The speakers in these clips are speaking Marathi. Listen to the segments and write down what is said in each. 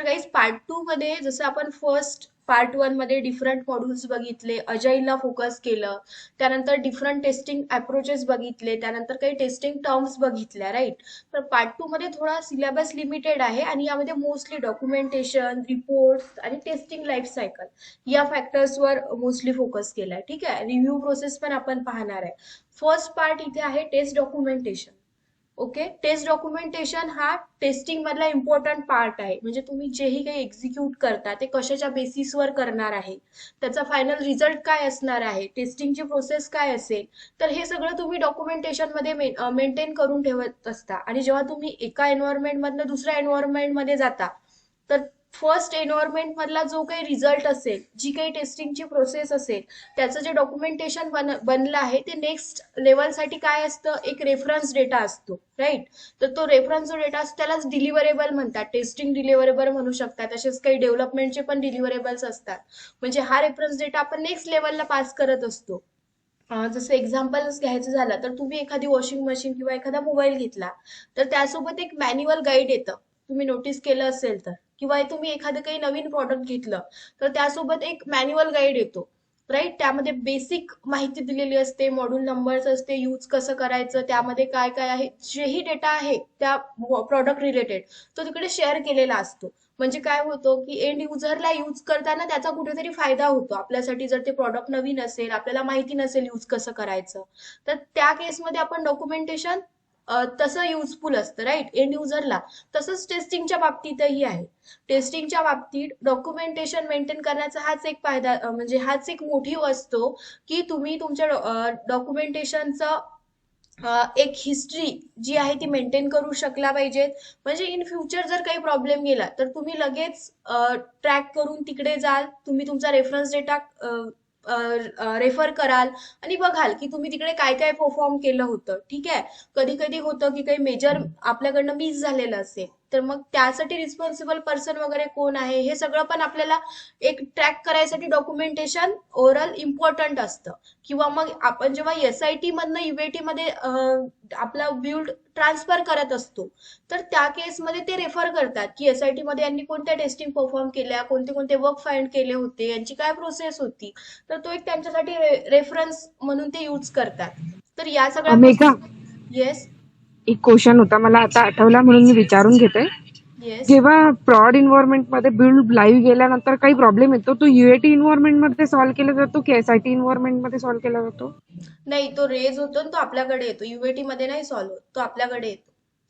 तर गाईज पार्ट 2 मध्ये जसं आपण फर्स्ट पार्ट 1 मध्ये डिफरंट मॉड्यूल्स बघितले, अजाईलला फोकस केलं, त्यानंतर डिफरंट टेस्टिंग अप्रोचेस बघितले, त्यानंतर काही टेस्टिंग टर्म्स बघितल्या, राईट. तर पार्ट 2 मध्ये थोडा सिलेबस लिमिटेड आहे आणि यामध्ये मोस्टली डॉक्युमेंटेशन, रिपोर्ट्स आणि टेस्टिंग लाईफ सायकल या फॅक्टर्सवर मोस्टली फोकस केलाय. ठीक आहे, रिव्ह्यू प्रोसेस पण आपण पाहणार आहे. फर्स्ट पार्ट इथे आहे test documentation. Okay, test documentation हा टेस्टिंग मधला इम्पॉर्टंट पार्ट आहे. म्हणजे तुम्ही जेही काही एक्झिक्यूट करता ते कशाच्या बेसिसवर करणार आहे, त्याचा फायनल रिझल्ट काय असणार आहे, टेस्टिंगची प्रोसेस काय असेल, तर हे सगळं तुम्ही डॉक्युमेंटेशन मध्ये मेंटेन करून ठेवत असता. आणि जेव्हा तुम्ही एका एन्व्हायरमेंट मधनं दुसऱ्या एन्व्हायरमेंट मध्ये जाता, तर फर्स्ट एन्व्हायरमेंट मधला जो काही रिझल्ट असेल, जी काही टेस्टिंगची प्रोसेस असेल, त्याचं जे डॉक्युमेंटेशन बनलं आहे ते नेक्स्ट लेवलसाठी काय असतं, एक रेफरन्स डेटा असतो, राईट. तर तो रेफरन्स जो डेटा असतो त्यालाच डिलिव्हरेबल म्हणतात, टेस्टिंग डिलिव्हरेबल म्हणू शकतात. तसेच काही डेव्हलपमेंटचे पण डिलिव्हरेबल्स असतात. म्हणजे हा रेफरन्स डेटा आपण नेक्स्ट लेवलला पास करत असतो. जसं एक्झाम्पल्स घ्यायचं झालं तर तुम्ही एखादी वॉशिंग मशीन किंवा एखादा मोबाईल घेतला, तर त्यासोबत एक मॅन्युअल गाईड येतं, तुम्ही नोटीस केलं असेल तर. किंवा तुम्ही एखादं काही नवीन प्रॉडक्ट घेतलं तर त्यासोबत एक मॅन्युअल गाईड येतो, राईट. त्यामध्ये बेसिक माहिती दिलेली असते, मॉड्यूल नंबर्स असते, यूज कसं करायचं, त्यामध्ये काय काय आहे, जेही डेटा आहे त्या प्रॉडक्ट रिलेटेड तो तिकडे शेअर केलेला असतो. म्हणजे काय होतं की एंड युजरला यूज करताना त्याचा कुठेतरी फायदा होतो आपल्यासाठी. जर ते प्रॉडक्ट नवीन असेल, आपल्याला माहिती नसेल यूज कसं करायचं, तर त्या केसमध्ये आपण डॉक्युमेंटेशन तसं युजफुल असतं, राईट, एंड युजरला. तसंच टेस्टिंगच्या बाबतीतही आहे. टेस्टिंगच्या बाबतीत डॉक्युमेंटेशन मेंटेन करण्याचा हाच एक फायदा, म्हणजे हाच एक मोटिव्ह असतो की तुम्ही तुमच्या डॉक्युमेंटेशनचं एक हिस्ट्री जी आहे ती मेंटेन करू शकला पाहिजेत. म्हणजे इन फ्युचर जर काही प्रॉब्लेम गेला तर तुम्ही लगेच ट्रॅक करून तिकडे जाल, तुम्ही तुमचा रेफरन्स डेटा रेफर कराल आणि बघाल की तुम्ही तिकडे काय काय परफॉर्म केलं होतं. ठीक आहे, कधी कधी होतं की काही मेजर आपल्याकडनं मिस झालेलं असेल, तर मग त्यासाठी रिस्पॉन्सिबल पर्सन वगैरे कोण आहे हे सगळं पण आपल्याला एक ट्रॅक करायसाठी डॉक्युमेंटेशन ओव्हरऑल इम्पॉर्टंट असतं. किंवा मग आपण जेव्हा एसआयटी मधनं युएटी मध्ये आपला बिल्ड ट्रान्सफर करत असतो, तर त्या केसमध्ये ते रेफर करतात की एसआयटी मध्ये यांनी कोणत्या टेस्टिंग परफॉर्म केल्या, कोणते कोणते वर्क फाइंड केले होते, यांची काय प्रोसेस होती. तर तो एक त्यांच्यासाठी रेफरन्स म्हणून ते यूज करतात. तर या सगळ्या मेघा, प्रोसेस. येस. एक क्वेश्चन होता मला आता आठवला म्हणून मी विचारून घेते. येस. जेव्हा प्रॉड इन्व्हायरमेंट मध्ये बिल्ड लाईव्ह गेल्यानंतर काही प्रॉब्लेम येतो, तो युएटी इन्व्हायरमेंट मध्ये सॉल्व्ह केला जातो की एसआयटी इन्व्हायरमेंट मध्ये सॉल्व्ह केला जातो? नाही, तो रेज होतो आणि तो आपल्याकडे येतो, युएटी मध्ये नाही सॉल्व्ह होत, तो आपल्याकडे येतो.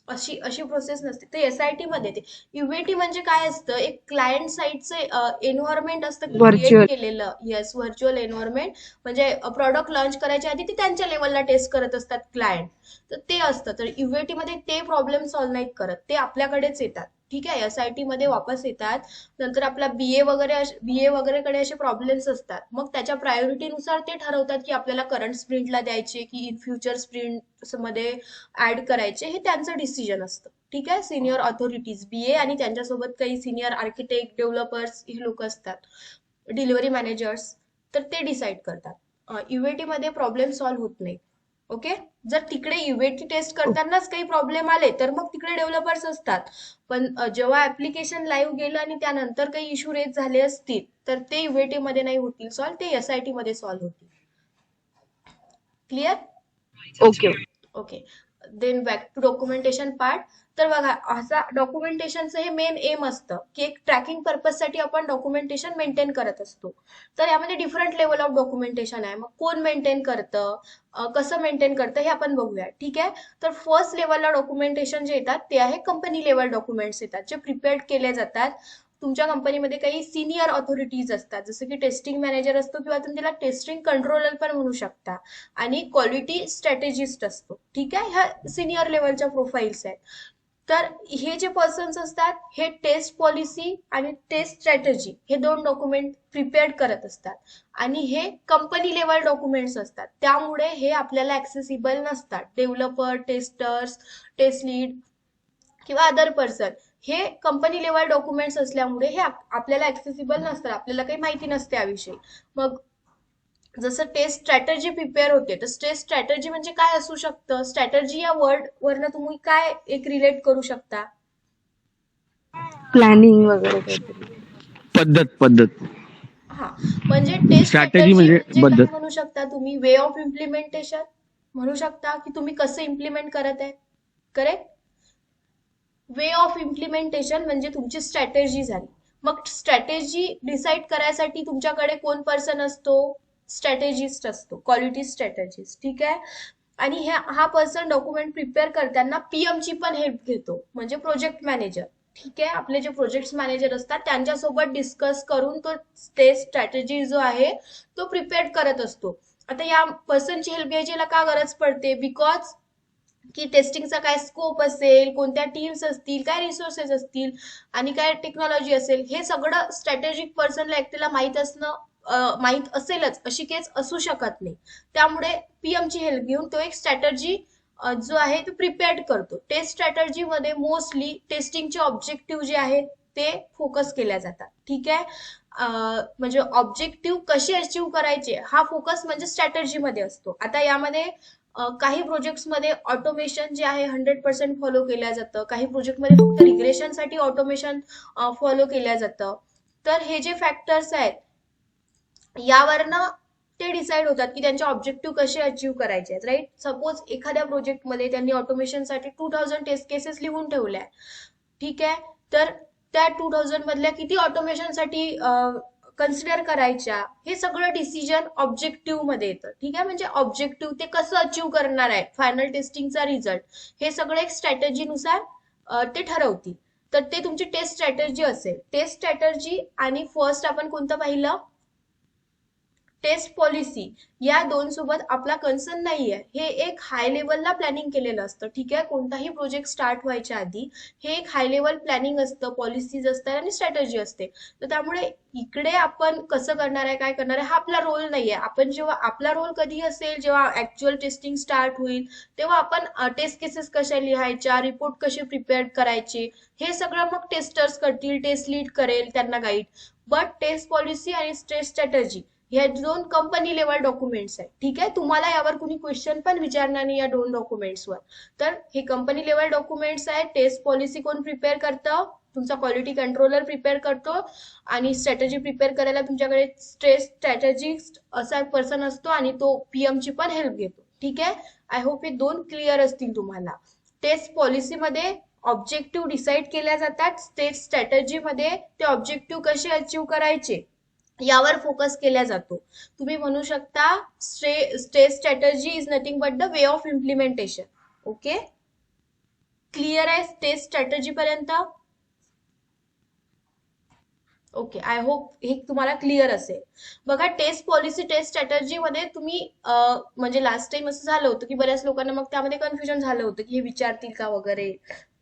अशी अशी प्रोसेस नसते, ते एसआयटी मध्ये येते. युएटी म्हणजे काय असतं, एक क्लायंट साईडचं एन्व्हायरमेंट असतं क्रिएट व्हर्च्युअल. केलेलं. Yes, virtual environment. म्हणजे प्रॉडक्ट लॉन्च करायच्या आधी ती त्यांच्या लेवलला टेस्ट करत असतात क्लायंट. तर ते असतं. तर युएटी मध्ये ते प्रॉब्लेम सॉल्व्ह नाहीत करत, ते आपल्याकडेच येतात. ठीक आहे, एसआयटी मध्ये वापस येतात. नंतर आपला बीए वगैरे कडे असे प्रॉब्लेम्स असतात, मग त्याच्या प्रायोरिटीनुसार ते ठरवतात की आपल्याला करंट स्प्रिंटला द्यायचे की इन फ्युचर स्प्रिंट मध्ये ऍड करायचे, हे त्यांचं डिसिजन असतं. ठीक आहे, सिनियर ऑथॉरिटीज बीए आणि त्यांच्यासोबत काही सिनियर आर्किटेक्ट, डेव्हलपर्स हे लोक असतात, डिलिव्हरी मॅनेजर्स, तर ते डिसाईड करतात. युएटी मध्ये प्रॉब्लेम सॉल्व्ह होत नाही. ओके. जर तिकडे युएटी टेस्ट करतानाच काही प्रॉब्लेम आले तर मग तिकडे डेव्हलपर्स असतात. पण जेव्हा ऍप्लिकेशन लाईव्ह गेलं आणि त्यानंतर काही इश्यू रेज झाले असतील तर ते युएटी मध्ये नाही होतील सॉल्व्ह, ते एसआयटी मध्ये सॉल्व्ह होतील. Clear? Okay. Okay. Then back to documentation part. तर बघा, असा डॉक्युमेंटेशनचं हे मेन एम असतं की एक ट्रॅकिंग पर्पजसाठी आपण डॉक्युमेंटेशन मेंटेन करत असतो. तर यामध्ये डिफरंट लेवल ऑफ डॉक्युमेंटेशन आहे. मग कोण मेंटेन करतं, कसं मेंटेन करतं, हे आपण बघूया. ठीक आहे. तर फर्स्ट लेवलला डॉक्युमेंटेशन जे येतात ते आहे कंपनी लेवल डॉक्युमेंट्स येतात, जे प्रिपेअर्ड केले जातात. तुमच्या कंपनीमध्ये काही सिनियर ऑथॉरिटीज असतात, जसं की टेस्टिंग मॅनेजर असतो किंवा तुम्ही त्याला टेस्टिंग कंट्रोलर पण म्हणू शकता, आणि क्वालिटी स्ट्रॅटेजिस्ट असतो. ठीक आहे, ह्या सिनियर लेवलच्या प्रोफाईल्स आहेत. तर हे जे पर्सन्स असतात हे टेस्ट पॉलिसी आणि टेस्ट स्ट्रॅटेजी हे दोन डॉक्युमेंट प्रिपेअर्ड करत असतात. आणि हे कंपनी लेवल डॉक्युमेंट्स असतात, त्यामुळे हे आपल्याला ऍक्सेसिबल नसतात. डेव्हलपर, टेस्टर्स, टेस्ट लीड किंवा अदर पर्सन, हे कंपनी लेवल डॉक्युमेंट्स असल्यामुळे हे आपल्याला ऍक्सेसिबल नसतात, आपल्याला काही माहिती नसते याविषयी. मग जसं टेस्ट स्ट्रॅटर्जी प्रिपेअर होते, तर टेस्ट स्ट्रॅटर्जी म्हणजे काय असू शकतं, स्ट्रॅटर्जी या वर्ड वरनं तुम्ही काय एक रिलेट करू शकता? प्लॅनिंग वगैरे काहीतरी. पद्धत हा, म्हणजे टेस्ट स्ट्रॅटेजी स्ट्रॅटर्जी म्हणजे म्हणजे काय पद्धत. म्हणू शकता तुम्ही? वे ऑफ इम्प्लिमेंटेशन म्हणू शकता की तुम्ही कसं इम्प्लिमेंट करत आहे. करेक्ट. वे ऑफ इम्प्लिमेंटेशन म्हणजे तुमची स्ट्रॅटेजी झाली. मग स्ट्रॅटेजी डिसाईड करायसाठी तुमच्याकडे कोण पर्सन असतो? स्ट्रॅटेजिस्ट असतो, क्वालिटी स्ट्रॅटेजिस्ट. ठीक आहे. आणि हा पर्सन डॉक्युमेंट प्रिपेअर करताना पीएम ची पण हेल्प घेतो, म्हणजे प्रोजेक्ट मॅनेजर. ठीक आहे. आपले जे प्रोजेक्ट मॅनेजर असतात त्यांच्यासोबत डिस्कस करून तो ते स्ट्रॅटेजी जो आहे तो प्रिपेअर करत असतो. आता या पर्सनची हेल्प घ्यायची का गरज पडते? बिकॉज की टेस्टिंगचा काय स्कोप असेल, कोणत्या टीम्स असतील, काय रिसोर्सेस असतील आणि काय टेक्नॉलॉजी असेल, हे सगळं स्ट्रॅटेजिक पर्सनला एकट्याला माहीत असणं माहीत असेलच अशी केस असू शकत नाही. त्यामुळे पीएम ची हेल्प घेऊन तो एक स्ट्रॅटर्जी जो आहे तो प्रिपेअर्ड करतो. टेस्ट स्ट्रॅटर्जी मध्ये मोस्टली टेस्टिंगचे ऑब्जेक्टिव्ह जे आहेत ते फोकस केल्या जातात. ठीक आहे. म्हणजे ऑब्जेक्टिव्ह कसे अचीव्ह करायचे हा फोकस म्हणजे स्ट्रॅटर्जी मध्ये असतो. आता यामध्ये काही प्रोजेक्ट्समध्ये ऑटोमेशन जे आहे 100% फॉलो केल्या जातं, काही प्रोजेक्टमध्ये फक्त रिग्रेशनसाठी ऑटोमेशन फॉलो केल्या जातं. तर हे जे फॅक्टर्स आहेत यावरनं ते डिसाईड होतात की त्यांचे ऑब्जेक्टिव्ह कसे अचीव्ह करायचे आहेत. राईट. सपोज एखाद्या प्रोजेक्टमध्ये त्यांनी ऑटोमेशनसाठी 2000 टेस्ट केसेस लिहून ठेवल्या. ठीक आहे. तर त्या 2000 मधल्या किती ऑटोमेशनसाठी कन्सिडर करायच्या, हे सगळं डिसिजन ऑब्जेक्टिव्ह मध्ये येतं. ठीक आहे. म्हणजे ऑब्जेक्टिव्ह ते कसं अचीव्ह करणार आहे, फायनल टेस्टिंगचा रिझल्ट, हे सगळं एक स्ट्रॅटेजीनुसार ते ठरवतील. तर ते तुमची टेस्ट स्ट्रॅटेजी असेल. टेस्ट स्ट्रॅटेजी आणि फर्स्ट आपण कोणतं पाहिलं? Test policy. या दोन सोबत आपला कन्सर्न नाहीये. हे एक हाय लेवलला प्लॅनिंग केलेलं असतं. ठीक आहे. कोणताही प्रोजेक्ट स्टार्ट व्हायच्या आधी हे एक हाय लेवल प्लॅनिंग असतं, पॉलिसीज असतात आणि स्ट्रॅटेजी असते. तर त्यामुळे इकडे आपण कसं करणार आहे, काय करणार आहे हा आपला रोल नाहीये. आपण जेव्हा आपला रोल कधी असेल, जेव्हा ऍक्च्युअल टेस्टिंग स्टार्ट होईल तेव्हा आपण टेस्ट केसेस कशा लिहायच्या, रिपोर्ट कसे प्रिपेअर करायचे, हे सगळं मग टेस्टर्स करतील, टेस्ट लीड करेल त्यांना गाईड. बट टेस्ट पॉलिसी आणि टेस्ट स्ट्रॅटेजी हे दोन कंपनी लेवल डॉक्युमेंट्स आहेत. ठीक आहे. तुम्हाला यावर कुणी क्वेश्चन पण विचारणार नाही या दोन डॉक्युमेंट्सवर. तर हे कंपनी लेवल डॉक्युमेंट्स आहेत. टेस्ट पॉलिसी कोण प्रिपेअर करतं? तुमचा क्वालिटी कंट्रोलर प्रिपेअर करतो. आणि स्ट्रॅटेजी प्रिपेअर करायला तुमच्याकडे टेस्ट स्ट्रॅटेजिस्ट असा पर्सन असतो आणि तो पीएम ची पण हेल्प घेतो. ठीक आहे. आय होप हे दोन क्लिअर असतील तुम्हाला. टेस्ट पॉलिसीमध्ये ऑब्जेक्टिव्ह डिसाईड केल्या जातात. टेस्ट स्ट्रॅटेजीमध्ये ते ऑब्जेक्टिव्ह कसे अचीव्ह करायचे यावर फोकस केला जातो. तुम्ही म्हणू शकता stage strategy is nothing but the way of implementation. Okay. Clear आहे स्टेज स्ट्रॅटर्जी पर्यंत? ओके. आय होप हे तुम्हाला क्लिअर असेल. बघा, टेस्ट पॉलिसी टेस्ट स्ट्रॅटर्जी मध्ये तुम्ही म्हणजे लास्ट टाइम असं झालं होतं की बऱ्याच लोकांना मग त्यामध्ये कन्फ्युजन झालं होतं की हे विचारतील का वगैरे,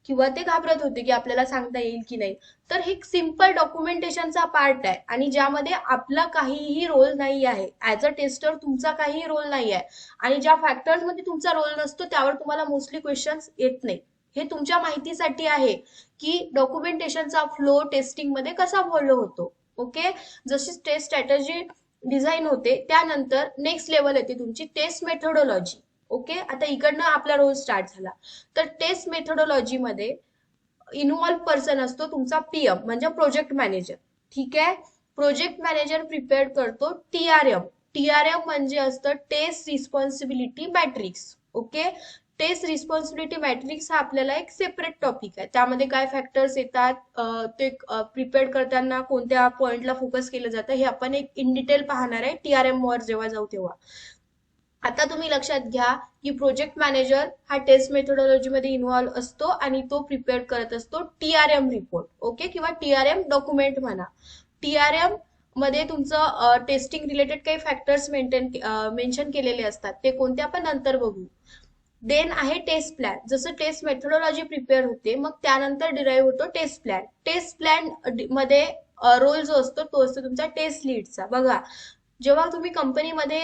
किंवा ते घाबरत होते की आपल्याला सांगता येईल की नाही. तर हे सिम्पल डॉक्युमेंटेशनचा पार्ट आहे आणि ज्यामध्ये आपला काहीही रोल नाही आहे. ऍज अ टेस्टर तुमचा काहीही रोल नाही आहे आणि ज्या फॅक्टर्स मध्ये तुमचा रोल नसतो त्यावर तुम्हाला मोस्टली क्वेश्चन्स येत नाही. हे तुमच्या माहितीसाठी आहे की डॉक्युमेंटेशनचा फ्लो टेस्टिंग मध्ये कसा फॉलो होतो. ओके. जशी टेस्ट स्ट्रॅटेजी डिझाईन होते त्यानंतर नेक्स्ट लेवल येते तुमची टेस्ट मेथोडॉलॉजी. ओके. आता इकडनं आपला रोल स्टार्ट झाला. तर टेस्ट मेथोडॉलॉजी मध्ये इन्व्हॉल्व पर्सन असतो तुमचा पीएम म्हणजे प्रोजेक्ट मॅनेजर. ठीक आहे. प्रोजेक्ट मॅनेजर प्रिपेअर करतो टीआरएम. टीआरएम म्हणजे असतं test responsibility matrix. Okay. Test responsibility matrix हा आपल्याला एक सेपरेट टॉपिक आहे. त्यामध्ये काय फॅक्टर्स येतात, ते प्रिपेअर करताना कोणत्या पॉइंटला फोकस केलं जातं हे आपण एक इन डिटेल पाहणार आहे टीआरएम वर जेव्हा जाऊ तेव्हा. आता तुम्ही लक्षात घ्या की प्रोजेक्ट मॅनेजर हा टेस्ट मेथोडॉलॉजी मध्ये इन्व्हॉल्व असतो आणि तो प्रिपेअर करत असतो टीआरएम रिपोर्ट. ओके. किंवा टीआरएम डॉक्युमेंट म्हणा. टीआरएम मध्ये तुमचं टेस्टिंग रिलेटेड काही फॅक्टर्स मेन्शन केलेले असतात. ते कोणते आपण नंतर बघू. देन आहे टेस्ट प्लॅन. जसं टेस्ट मेथोडॉलॉजी प्रिपेअर होते मग त्यानंतर डिराईव्ह होतो टेस्ट प्लॅन. टेस्ट प्लॅन मध्ये रोल जो असतो तो असतो तुमचा टेस्ट लीडचा. बघा, जेव्हा तुम्ही कंपनीमध्ये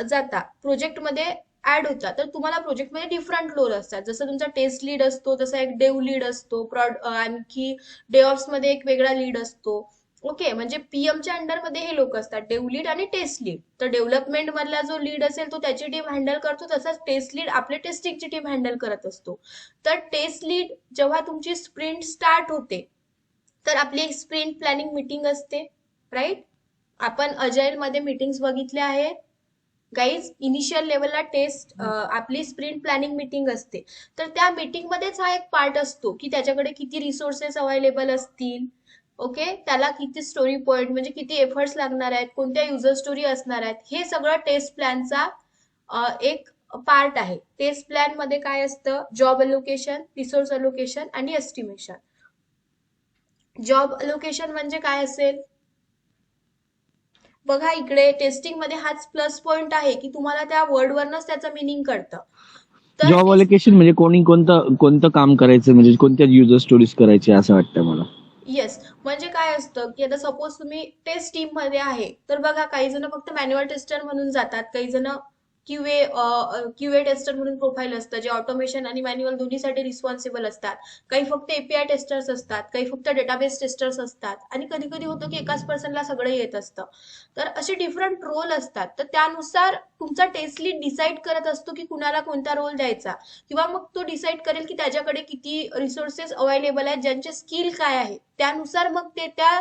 जाता, प्रोजेक्टमध्ये ऍड होता, तर तुम्हाला प्रोजेक्टमध्ये डिफरंट रोल असतात. जसं तुमचा टेस्ट लीड असतो तसा एक डेव लीड असतो. आणखी डेव्हऑप्स मध्ये एक वेगळा लीड असतो. ओके. म्हणजे पीएमच्या अंडरमध्ये हे लोक असतात, डेव लीड आणि टेस्ट लीड. तर डेव्हलपमेंट मधला जो लीड असेल तो त्याची टीम हँडल करतो, तसाच टेस्ट लीड आपले टेस्टिंगची टीम हँडल करत असतो. तर टेस्ट लीड जेव्हा तुमची स्प्रिंट स्टार्ट होते तर आपली एक स्प्रिंट प्लॅनिंग मीटिंग असते, राईट? आपण अजाईल मध्ये मीटिंग्स बघितल्या आहेत गाईज. इनिशियल लेवलला टेस्ट आपली स्प्रिंट प्लॅनिंग मीटिंग असते. तर त्या मीटिंग मध्येच हा एक पार्ट असतो की त्याच्याकडे किती रिसोर्सेस अवेलेबल असतील, ओके, त्याला किती स्टोरी पॉइंट म्हणजे किती एफर्ट्स लागणार आहेत, कोणत्या युजर स्टोरी असणार आहेत, हे सगळं टेस्ट प्लॅनचा एक पार्ट आहे. टेस्ट प्लॅन मध्ये काय असतं? जॉब अलोकेशन, रिसोर्स अलोकेशन आणि एस्टिमेशन. जॉब अलोकेशन म्हणजे काय असेल? बघा इकडे टेस्टिंग मध्ये हाच प्लस पॉइंट आहे की तुम्हाला त्या वर्डवरनच त्याचं मिनिंग कळतं. तर जॉब अलोकेशन म्हणजे कोणी कोणतं कोणतं काम करायचं, म्हणजे कोणत्या युजर स्टोरीज करायचे असं वाटतं मला. येस, म्हणजे काय असतं की आता सपोज तुम्ही टेस्ट टीम मध्ये आहे, तर बघा काही जण फक्त मॅन्युअल टेस्टर म्हणून जातात, काही जण क्यूए टेस्टर म्हणून प्रोफाईल असतं जे ऑटोमेशन आणि मॅन्युअल दोन्हीसाठी रिस्पॉन्सिबल असतात. काही फक्त एपीआय टेस्टर्स असतात, काही फक्त डेटाबेस टेस्टर्स असतात, आणि कधी कधी होतं की एकाच पर्सनला सगळं येत असतं. तर असे डिफरंट रोल असतात. तर त्यानुसार तुमचा टेस्ट लीड डिसाईड करत असतो की कुणाला कोणता रोल द्यायचा, किंवा मग तो डिसाईड करेल की त्याच्याकडे किती रिसोर्सेस अवेलेबल आहेत, ज्यांचे स्किल काय आहे, त्यानुसार मग ते त्या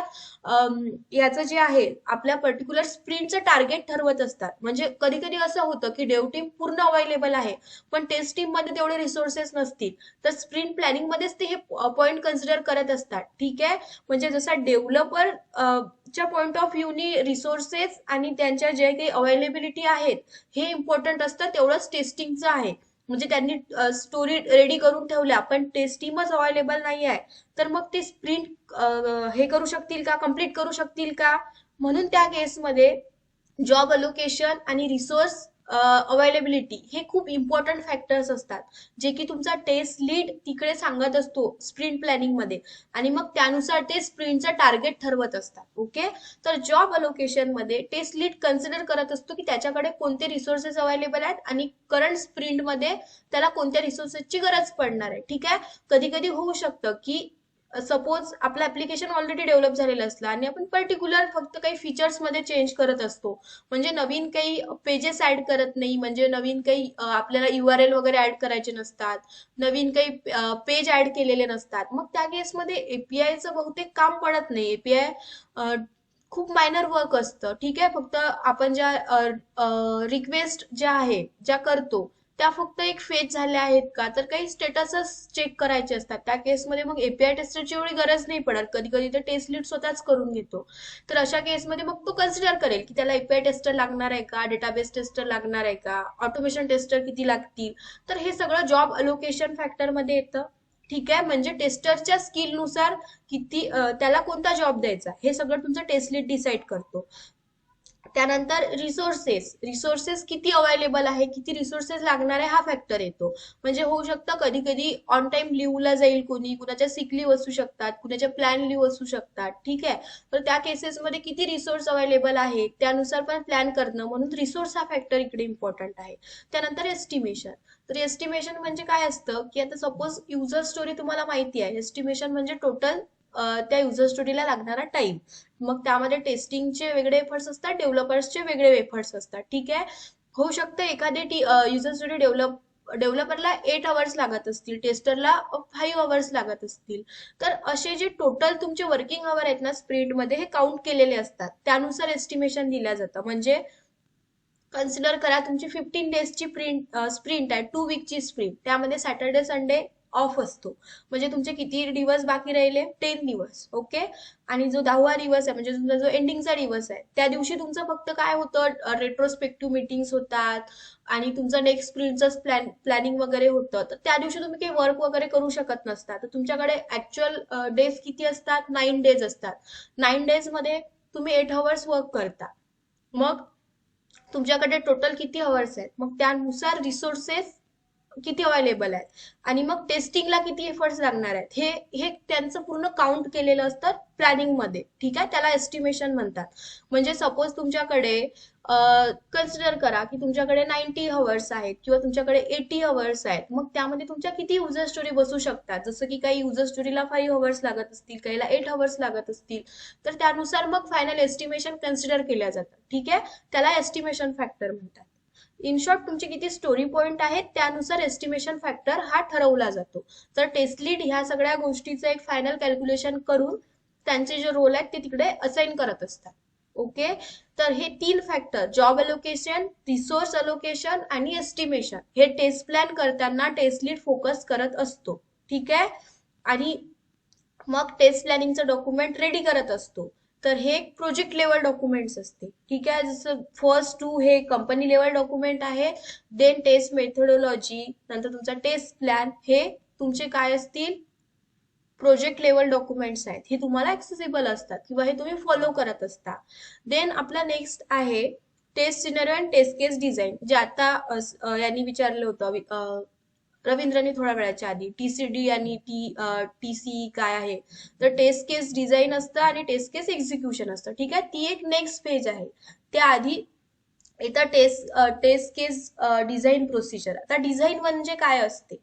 याचं जे आहे आपल्या पर्टिक्युलर स्प्रिंटचं टार्गेट ठरवत असतात. म्हणजे कधी कधी असं होतं की डेव्ह टीम पूर्ण अवेलेबल आहे पण टेस्ट टीम मध्ये तेवढे रिसोर्सेस नसतील, तर स्प्रिंट प्लॅनिंग मध्येच ते हे पॉइंट कन्सिडर करत असतात. ठीक आहे, म्हणजे जसा डेव्हलपर च्या पॉइंट ऑफ व्ह्यूनी रिसोर्सेस आणि त्यांच्या जे काही अवेलेबिलिटी आहेत हे इम्पॉर्टंट असतं, तेवढंच टेस्टिंगचं आहे. म्हणजे त्यांनी स्टोरी रेडी करून ठेवल्या पण टेस्टिंगच अवेलेबल नाही आहे, तर मग ते स्प्रिंट हे करू शकतील का, कम्प्लीट करू शकतील का? म्हणून त्या केसमध्ये जॉब अलोकेशन आणि रिसोर्स अवेलेबिलिटी हे खूप इम्पॉर्टंट फॅक्टर्स असतात, जे की तुमचा टेस्ट लीड तिकडे सांगत असतो स्प्रिंट प्लॅनिंग मध्ये, आणि मग त्यानुसार ते स्प्रिंटचं टार्गेट ठरवत असतात. ओके, तर जॉब अलोकेशन मध्ये टेस्ट लीड कन्सिडर करत असतो की त्याच्याकडे कोणते रिसोर्सेस अवेलेबल आहेत आणि करंट स्प्रिंट मध्ये त्याला कोणत्या रिसोर्सेसची गरज पडणार आहे. ठीक आहे, कधी कधी होऊ शकतं की सपोज आपलं ऍप्लिकेशन ऑलरेडी डेव्हलप झालेलं असलं आणि आपण पर्टिक्युलर फक्त काही फीचर्स मध्ये चेंज करत असतो, म्हणजे नवीन काही पेजेस ऍड करत नाही, म्हणजे नवीन काही आपल्याला URL वगैरे ऍड करायचे नसतात, नवीन काही पेज ऍड केलेले नसतात, मग त्या केसमध्ये एपीआयचं बहुतेक काम पडत नाही. एपीआय खूप मायनर वर्क असतं. ठीक आहे, फक्त आपण ज्या रिक्वेस्ट ज्या आहे ज्या करतो त्या फक्त एक फेच झाल्या आहेत का, तर काही स्टेटसच चेक करायचे असतात. त्या केसमध्ये मग एपीआय टेस्टरची एवढी गरज नाही पडत, कधी कधी तर टेस्ट लीड स्वतःच करून घेतो. तर अशा केसमध्ये मग तो कन्सिडर करेल की त्याला एपीआय टेस्टर लागणार आहे का, डेटाबेस टेस्टर लागणार आहे का, ऑटोमेशन टेस्टर किती लागतील. तर हे सगळं जॉब अलोकेशन फॅक्टर मध्ये येतं. ठीक आहे, म्हणजे टेस्टरच्या स्किलनुसार किती त्याला कोणता जॉब द्यायचा हे सगळं तुमचं टेस्ट लीड डिसाईड करतो. त्यानंतर रिसोर्सेस, रिसोर्सेस किती अवेलेबल आहे, किती रिसोर्सेस लागणार आहे हा फॅक्टर येतो. म्हणजे होऊ शकतं कधी कधी ऑन टाइम लिव्हला जाईल कोणी, कुणाच्या सिक लिव्ह असू शकतात, कुणाच्या प्लॅन लिव्ह असू शकतात. ठीक आहे, तर त्या केसेसमध्ये किती रिसोर्स अवेलेबल आहे त्यानुसार पण प्लॅन करणं, म्हणून रिसोर्स हा फॅक्टर इकडे इम्पॉर्टंट आहे. त्यानंतर एस्टिमेशन. तर एस्टिमेशन म्हणजे काय असतं की आता सपोज युजर स्टोरी तुम्हाला माहिती आहे, एस्टिमेशन म्हणजे टोटल त्या युजर स्टोरीला लागणारा टाइम. मग त्यामध्ये टेस्टिंगचे वेगळे एफर्ट्स असतात, डेव्हलपर्सचे वेगळे एफर्ट्स असतात. ठीक आहे, होऊ शकतं एखादी युजर स्टोरी डेव्हलपरला 8 आवर्स लागत असतील, टेस्टरला 5 आवर्स लागत असतील. तर असे जे टोटल तुमचे वर्किंग आवर आहेत ना स्प्रिंट मध्ये, हे काउंट केलेले असतात, त्यानुसार एस्टिमेशन दिलं जातं. म्हणजे कन्सिडर करा तुमची 15 डेजची स्प्रिंट आहे, 2 वीकची स्प्रिंट, त्यामध्ये सॅटर्डे संडे ऑफ असतो. म्हणजे तुमचे किती दिवस बाकी राहिले? 10 दिवस. ओके, आणि जो 10वा दिवस आहे म्हणजे तुमचा जो एंडिंगचा दिवस आहे त्या दिवशी तुमचं फक्त काय होतं, रेट्रोस्पेक्टिव्ह मीटिंग्स होतात आणि तुमचं नेक्स्ट स्प्रिंटचं प्लॅनिंग वगैरे होतं. तर त्या दिवशी तुम्ही काही वर्क वगैरे करू शकत नसता. तर तुमच्याकडे ऍक्च्युअल डेज किती असतात? 9 डेज असतात. 9 डेज मध्ये तुम्ही 8 आवर्स वर्क करता. मग तुमच्याकडे टोटल किती अवर्स आहेत, मग त्यानुसार रिसोर्सेस किती अवेलेबल आहेत, आणि मग टेस्टिंगला किती एफर्ट्स लागणार आहेत, हे हे त्यांचं पूर्ण काउंट केलेलं असतं प्लॅनिंग मध्ये. ठीक आहे, त्याला एस्टिमेशन म्हणतात. म्हणजे सपोज तुमच्याकडे कन्सिडर करा की तुमच्याकडे 90 अवर्स आहेत किंवा तुमच्याकडे 80 अवर्स आहेत, मग त्यामध्ये तुमच्या किती युजर स्टोरी बसू शकतात. जसं की काही युजर स्टोरीला 5 अवर्स लागत असतील, काहीला 8 अवर्स लागत असतील, तर त्यानुसार मग फायनल एस्टिमेशन कन्सिडर केल्या जातं. ठीक आहे, त्याला एस्टिमेशन फॅक्टर म्हणतात. इन शॉर्ट तुमचे किती स्टोरी पॉइंट आहेत त्यानुसार एस्टिमेशन फॅक्टर हा ठरवला जातो. तर टेस्ट लीड ह्या सगळ्या गोष्टीचं एक फायनल कॅल्क्युलेशन करून त्यांचे जे रोल आहेत ते तिकडे असाइन करत असतात. ओके, तर हे 3 factor, job allocation, resource allocation आणि एस्टिमेशन, हे टेस्ट प्लॅन करताना टेस्ट लीड फोकस करत असतो. ठीक आहे, आणि मग टेस्ट प्लॅनिंगचं डॉक्युमेंट रेडी करत असतो. तर हे प्रोजेक्ट लेवल डॉक्युमेंट्स असते. ठीक आहे, जसं फर्स्ट 2 हे कंपनी लेवल डॉक्युमेंट आहे, देन टेस्ट मेथोडॉलॉजी, नंतर तुमचा टेस्ट प्लॅन, हे तुमचे काय असतील, प्रोजेक्ट लेवल डॉक्युमेंट्स आहेत. हे तुम्हाला ऍक्सेसिबल असतात किंवा हे तुम्ही फॉलो करत असता. देन आपला नेक्स्ट आहे test scenario and test case design, जे आता यांनी विचारलं होतं, रवींद्रनी थोड्या वेळाच्या आधी, TCD आणि TCE काय आहे. तर टेस्ट केस डिझाईन असतं आणि टेस्ट केस एक्झिक्युशन असतं. ठीक आहे, ती एक नेक्स्ट पेज आहे. त्याआधी इथं टेस्ट केस डिझाईन प्रोसिजर. आता डिझाईन म्हणजे काय असते,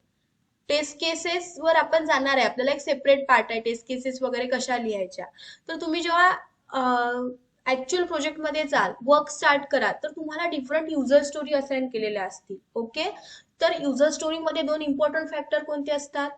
टेस्ट केसेस वर आपण जाणार आहे, आपल्याला एक सेपरेट पार्ट आहे टेस्ट केसेस वगैरे कशा लिहायच्या. तर तुम्ही जेव्हा ऍक्च्युअल प्रोजेक्ट मध्ये जाल, वर्क स्टार्ट करा, तर तुम्हाला डिफरंट युजर स्टोरी असाइन केलेल्या असतील. ओके, तर युजर स्टोरी मध्ये 2 इम्पॉर्टंट फॅक्टर कोणते असतात,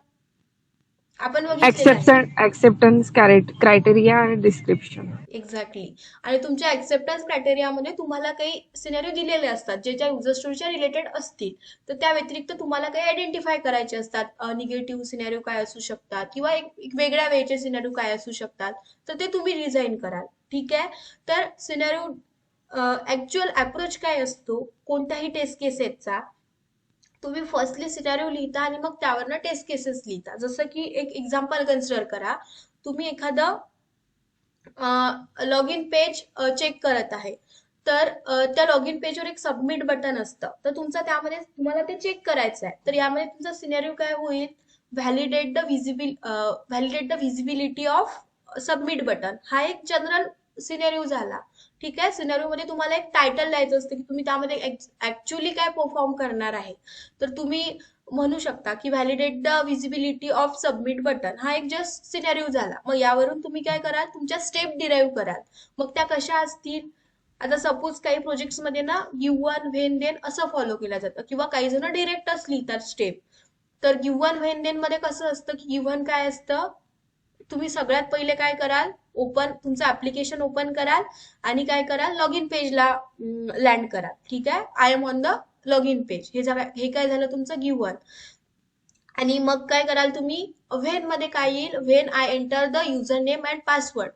आपण बघितलेलं आहे. ऍक्सेप्टन्स क्रायटेरिया आणि डिस्क्रिप्शन. एक्झॅक्टली, आणि तुमच्या ऍक्सेप्टन्स क्रायटेरियामध्ये तुम्हाला काही सिनेरिओ दिलेले असतात जे ज्या युजर स्टोरीच्या रिलेटेड असतील. तर त्या व्यतिरिक्त तुम्हाला काही आयडेंटिफाय करायचे असतात, निगेटिव्ह सिनेरिओ काय असू शकतात किंवा एक वेगळ्या वेळेचे सिनेरिओ काय असू शकतात, तर ते तुम्ही डिझाईन कराल. ठीक आहे, तर सिनेरिओ ऍक्च्युअल अप्रोच काय असतो कोणत्याही टेस्ट केसेसचा, तुम्ही फर्स्टली सिनारिओ लिहिता आणि मग त्यावरनं टेस्ट केसेस लिहिता. जसं की एक एक्झाम्पल कन्सिडर करा, तुम्ही एखादं लॉग इन पेज चेक करत आहे, तर त्या लॉग इन पेजवर एक सबमिट बटन असतं, तर तुमचा त्यामध्ये तुम्हाला ते चेक करायचं आहे. तर यामध्ये तुमचा सिनेरिओ काय होईल, validate the visibility of submit button, हा एक जनरल सिनेरिओ झाला. ठीक आहे, सिनेरिओ मध्ये तुम्हाला एक टायटल द्यायचं असतं की तुम्ही त्यामध्ये ऍक्च्युअली काय परफॉर्म करणार आहे. तर तुम्ही म्हणू शकता की validate the visibility of submit button, हा एक जस्ट सिनेरिओ झाला. मग यावरून तुम्ही काय कराल, तुमच्या स्टेप डिराईव्ह कराल. मग त्या कशा असतील, आता सपोज काही प्रोजेक्ट्स मध्ये ना गिव्हन व्हेन देन असं फॉलो केलं जातं, किंवा काही जण डिरेक्टच लिहितात स्टेप. तर गिव्हन व्हेन देन मध्ये कसं असतं की गिव्हन काय असतं, तुम्ही सगळ्यात पहिले काय कराल, तुमचं ऍप्लिकेशन ओपन कराल आणि काय कराल, लॉग इन पेजला लँड कराल. ठीक आहे, I am on the log in page, हे काय झालं तुमचं गिव्हन. आणि मग काय कराल तुम्ही, व्हेन मध्ये काय येईल, when I enter the user name and password.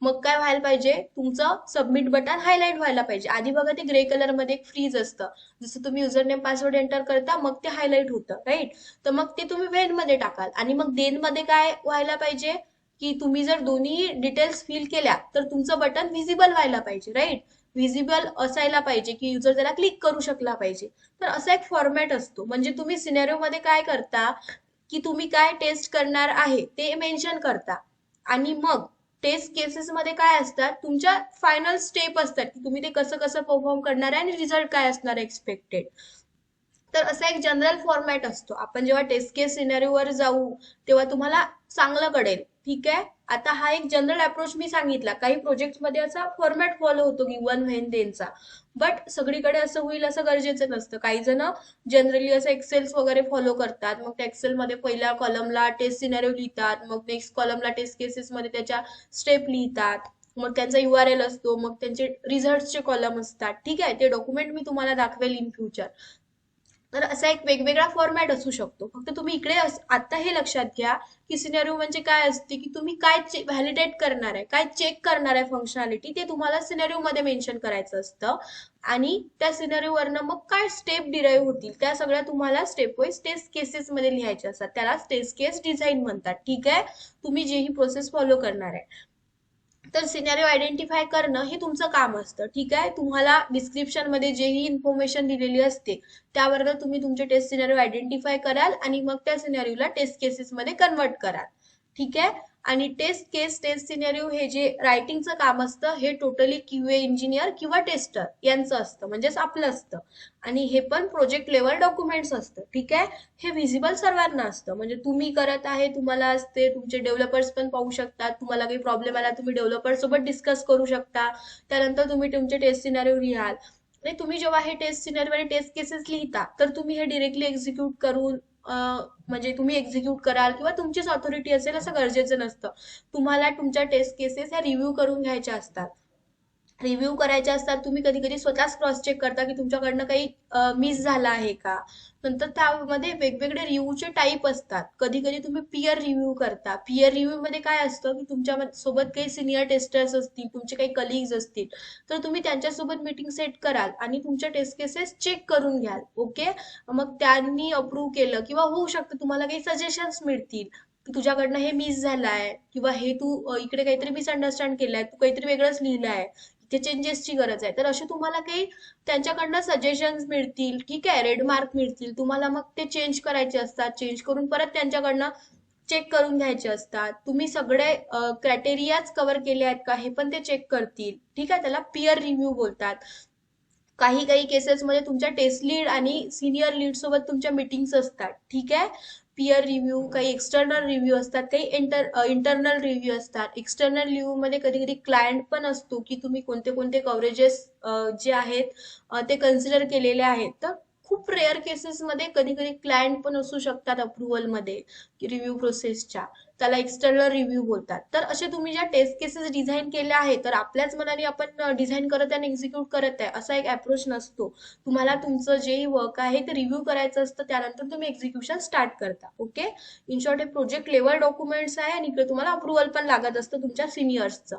मग काय व्हायला पाहिजे, तुमचं सबमिट बटन हायलाइट व्हायला पाहिजे. आधी बघा ते ग्रे कलर मध्ये एक फ्रीज असतं, जसं तुम्ही युजर नेम पासवर्ड एंटर करता मग ते हायलाइट होतं, राईट. तर मग ते तुम्ही व्हेन मध्ये टाकाल. आणि मग देन मध्ये काय व्हायला पाहिजे, की तुम्ही जर दोन्ही डिटेल्स फिल केल्या तर तुमचं बटन व्हिजिबल व्हायला पाहिजे, राईट. व्हिजिबल असायला पाहिजे की युजर त्याला क्लिक करू शकला पाहिजे. तर असा एक फॉर्मॅट असतो. म्हणजे तुम्ही सिनेरिओ मध्ये काय करता, की तुम्ही काय टेस्ट करणार आहे ते मेन्शन करता, आणि मग टेस्ट केसेस मध्ये काय असतात, तुमच्या फायनल स्टेप असतात की तुम्ही ते कसं कसं परफॉर्म करणार आहे आणि रिझल्ट काय असणार एक्सपेक्टेड. तर असा एक जनरल फॉर्मॅट असतो. आपण जेव्हा टेस्ट केस सिनेरिओवर जाऊ तेव्हा तुम्हाला चांगलं कळेल. ठीक आहे, आता हा एक जनरल अप्रोच मी सांगितला. काही प्रोजेक्ट मध्ये असा फॉर्मॅट फॉलो होतो गिव्हन व्हेन देनचा, बट सगळीकडे असं होईल असं गरजेचं नसतं. काही जण जनरली असं एक्सेल्स वगैरे फॉलो करतात, मग त्या एक्सेल मध्ये पहिल्या कॉलमला टेस्ट सिनेरिओ लिहितात, मग नेक्स्ट कॉलमला टेस्ट केसेस मध्ये त्याच्या स्टेप लिहितात, मग त्यांचा URL असतो, मग त्यांचे रिझल्टचे कॉलम असतात. ठीक आहे, ते डॉक्युमेंट मी तुम्हाला दाखवेल इन फ्युचर. तर असा एक वेगवेगळा फॉर्मॅट असू शकतो. फक्त तुम्ही इकडे आता हे लक्षात घ्या की सिनेरिओ म्हणजे काय असते, की तुम्ही काय व्हॅलिडेट करणार आहे, काय चेक करणार आहे फंक्शनॅलिटी, ते तुम्हाला सिनेरिओ मध्ये मेन्शन करायचं असतं. आणि त्या सिनेरिओ वरनं मग काय स्टेप डिराईव्ह होतील त्या सगळ्या तुम्हाला स्टेप वाईज टेस्ट केसेस मध्ये लिहायच्या असतात. त्याला टेस्ट केस डिझाईन म्हणतात. ठीक आहे, तुम्ही जे ही प्रोसेस फॉलो करणार आहे. तर सिनेरिओ आयडेंटिफाय करणं हे तुमचं काम असतं. ठीक आहे, तुम्हाला डिस्क्रिप्शन मध्ये जेही इन्फॉर्मेशन दिलेली असते त्यावरनं तुम्ही तुमचे टेस्ट सिनेरिओ आयडेंटिफाय कराल आणि मग त्या सिनेरिओला टेस्ट केसेस मध्ये कन्वर्ट कराल. ठीक आहे, आणि टेस्ट सिनेरिओ हे जे रायटिंगचं काम असतं हे टोटली QA इंजिनियर किंवा टेस्टर यांचं असतं, म्हणजेच आपलं असतं. आणि हे पण प्रोजेक्ट लेवल डॉक्युमेंट्स असतं. ठीक आहे, हे व्हिजिबल सर्वांना असतं, म्हणजे तुम्ही करत आहे तुम्हाला असते, तुमचे डेव्हलपर्स पण पाहू शकतात. तुम्हाला काही प्रॉब्लेम आला तुम्ही डेव्हलपर सोबत डिस्कस करू शकता. त्यानंतर तुम्ही तुमचे टेस्ट सिनेरिओ लिहाल. आणि तुम्ही जेव्हा हे टेस्ट सिनेरिओ आणि टेस्ट केसेस लिहिता तर तुम्ही हे डिरेक्टली एक्झिक्यूट करून म्हणजे तुम्ही एक्झिक्यूट कराल किंवा तुमचीच ऑथॉरिटी असेल असं गरजेचं नसतं. तुम्हाला तुमच्या टेस्ट केसेस ह्या रिव्ह्यू करून घ्यायच्या असतात. रिव्ह्यू करायचे असतात. तुम्ही कधी कधी स्वतःच क्रॉस चेक करता की तुमच्याकडनं काही मिस झालं आहे का. नंतर त्यामध्ये वेगवेगळे रिव्ह्यूचे टाईप असतात. कधी कधी तुम्ही पियर रिव्ह्यू करता. पियर रिव्ह्यू मध्ये काय असतं की तुमच्या सोबत काही सिनियर टेस्टर्स असतील, तुमचे काही कलिग्स असतील, तर तुम्ही त्यांच्यासोबत मीटिंग सेट कराल आणि तुमच्या टेस्ट केसेस चेक करून घ्याल. ओके. मग त्यांनी अप्रूव्ह केलं किंवा होऊ शकतं तुम्हाला काही सजेशन्स मिळतील की तुझ्याकडनं हे मिस झालं आहे किंवा हे तू इकडे काहीतरी मिसअंडरस्टँड केलंय, तू काहीतरी वेगळंच लिहिलं आहे, इथे चेंजेसची गरज आहे. तर असे तुम्हाला काही त्यांच्याकडनं सजेशन्स मिळतील. ठीक आहे, रेड मार्क मिळतील तुम्हाला. मग ते चेंज करायचे असतात. चेंज करून परत त्यांच्याकडनं चेक करून घ्यायचे असतात. तुम्ही सगळे क्रायटेरियाज कव्हर केले आहेत का हे पण ते चेक करतील. ठीक आहे, त्याला पियर रिव्ह्यू बोलतात. काही काही केसेसमध्ये तुमच्या टेस्ट लीड आणि सिनियर लीड सोबत तुमच्या मीटिंग्स असतात. ठीक आहे. पियर रिव्ह्यू, काही एक्सटर्नल रिव्ह्यू असतात, काही इंटरनल रिव्ह्यू असतात. एक्सटर्नल रिव्ह्यू मध्ये कधी कधी क्लायंट पण असतो की तुम्ही कोणते कोणते कव्हरेजेस जे आहेत ते कन्सिडर केलेले आहेत. तर खूप रेअर केसेसमध्ये कधी कधी क्लायंट पण असू शकतात अप्रुव्हल मध्ये रिव्ह्यू प्रोसेसच्या. त्याला एक्सटर्नल रिव्ह्यू बोलतात. तर असे तुम्ही ज्या टेस्ट केसेस डिझाईन केल्या आहेत, तर आपल्याच मनाने आपण डिझाईन करत आहे आणि एक्झिक्यूट करत आहे असा एक अप्रोच नसतो. तुम्हाला तुमचं जे वर्क आहे ते रिव्ह्यू करायचं असतं, त्यानंतर तुम्ही एक्झिक्युशन स्टार्ट करता. ओके. इन शॉर्ट हे प्रोजेक्ट लेवल डॉक्युमेंट्स आहे आणि इकडे तुम्हाला अप्रुव्हल पण लागत असतं तुमच्या सिनियर्सचं.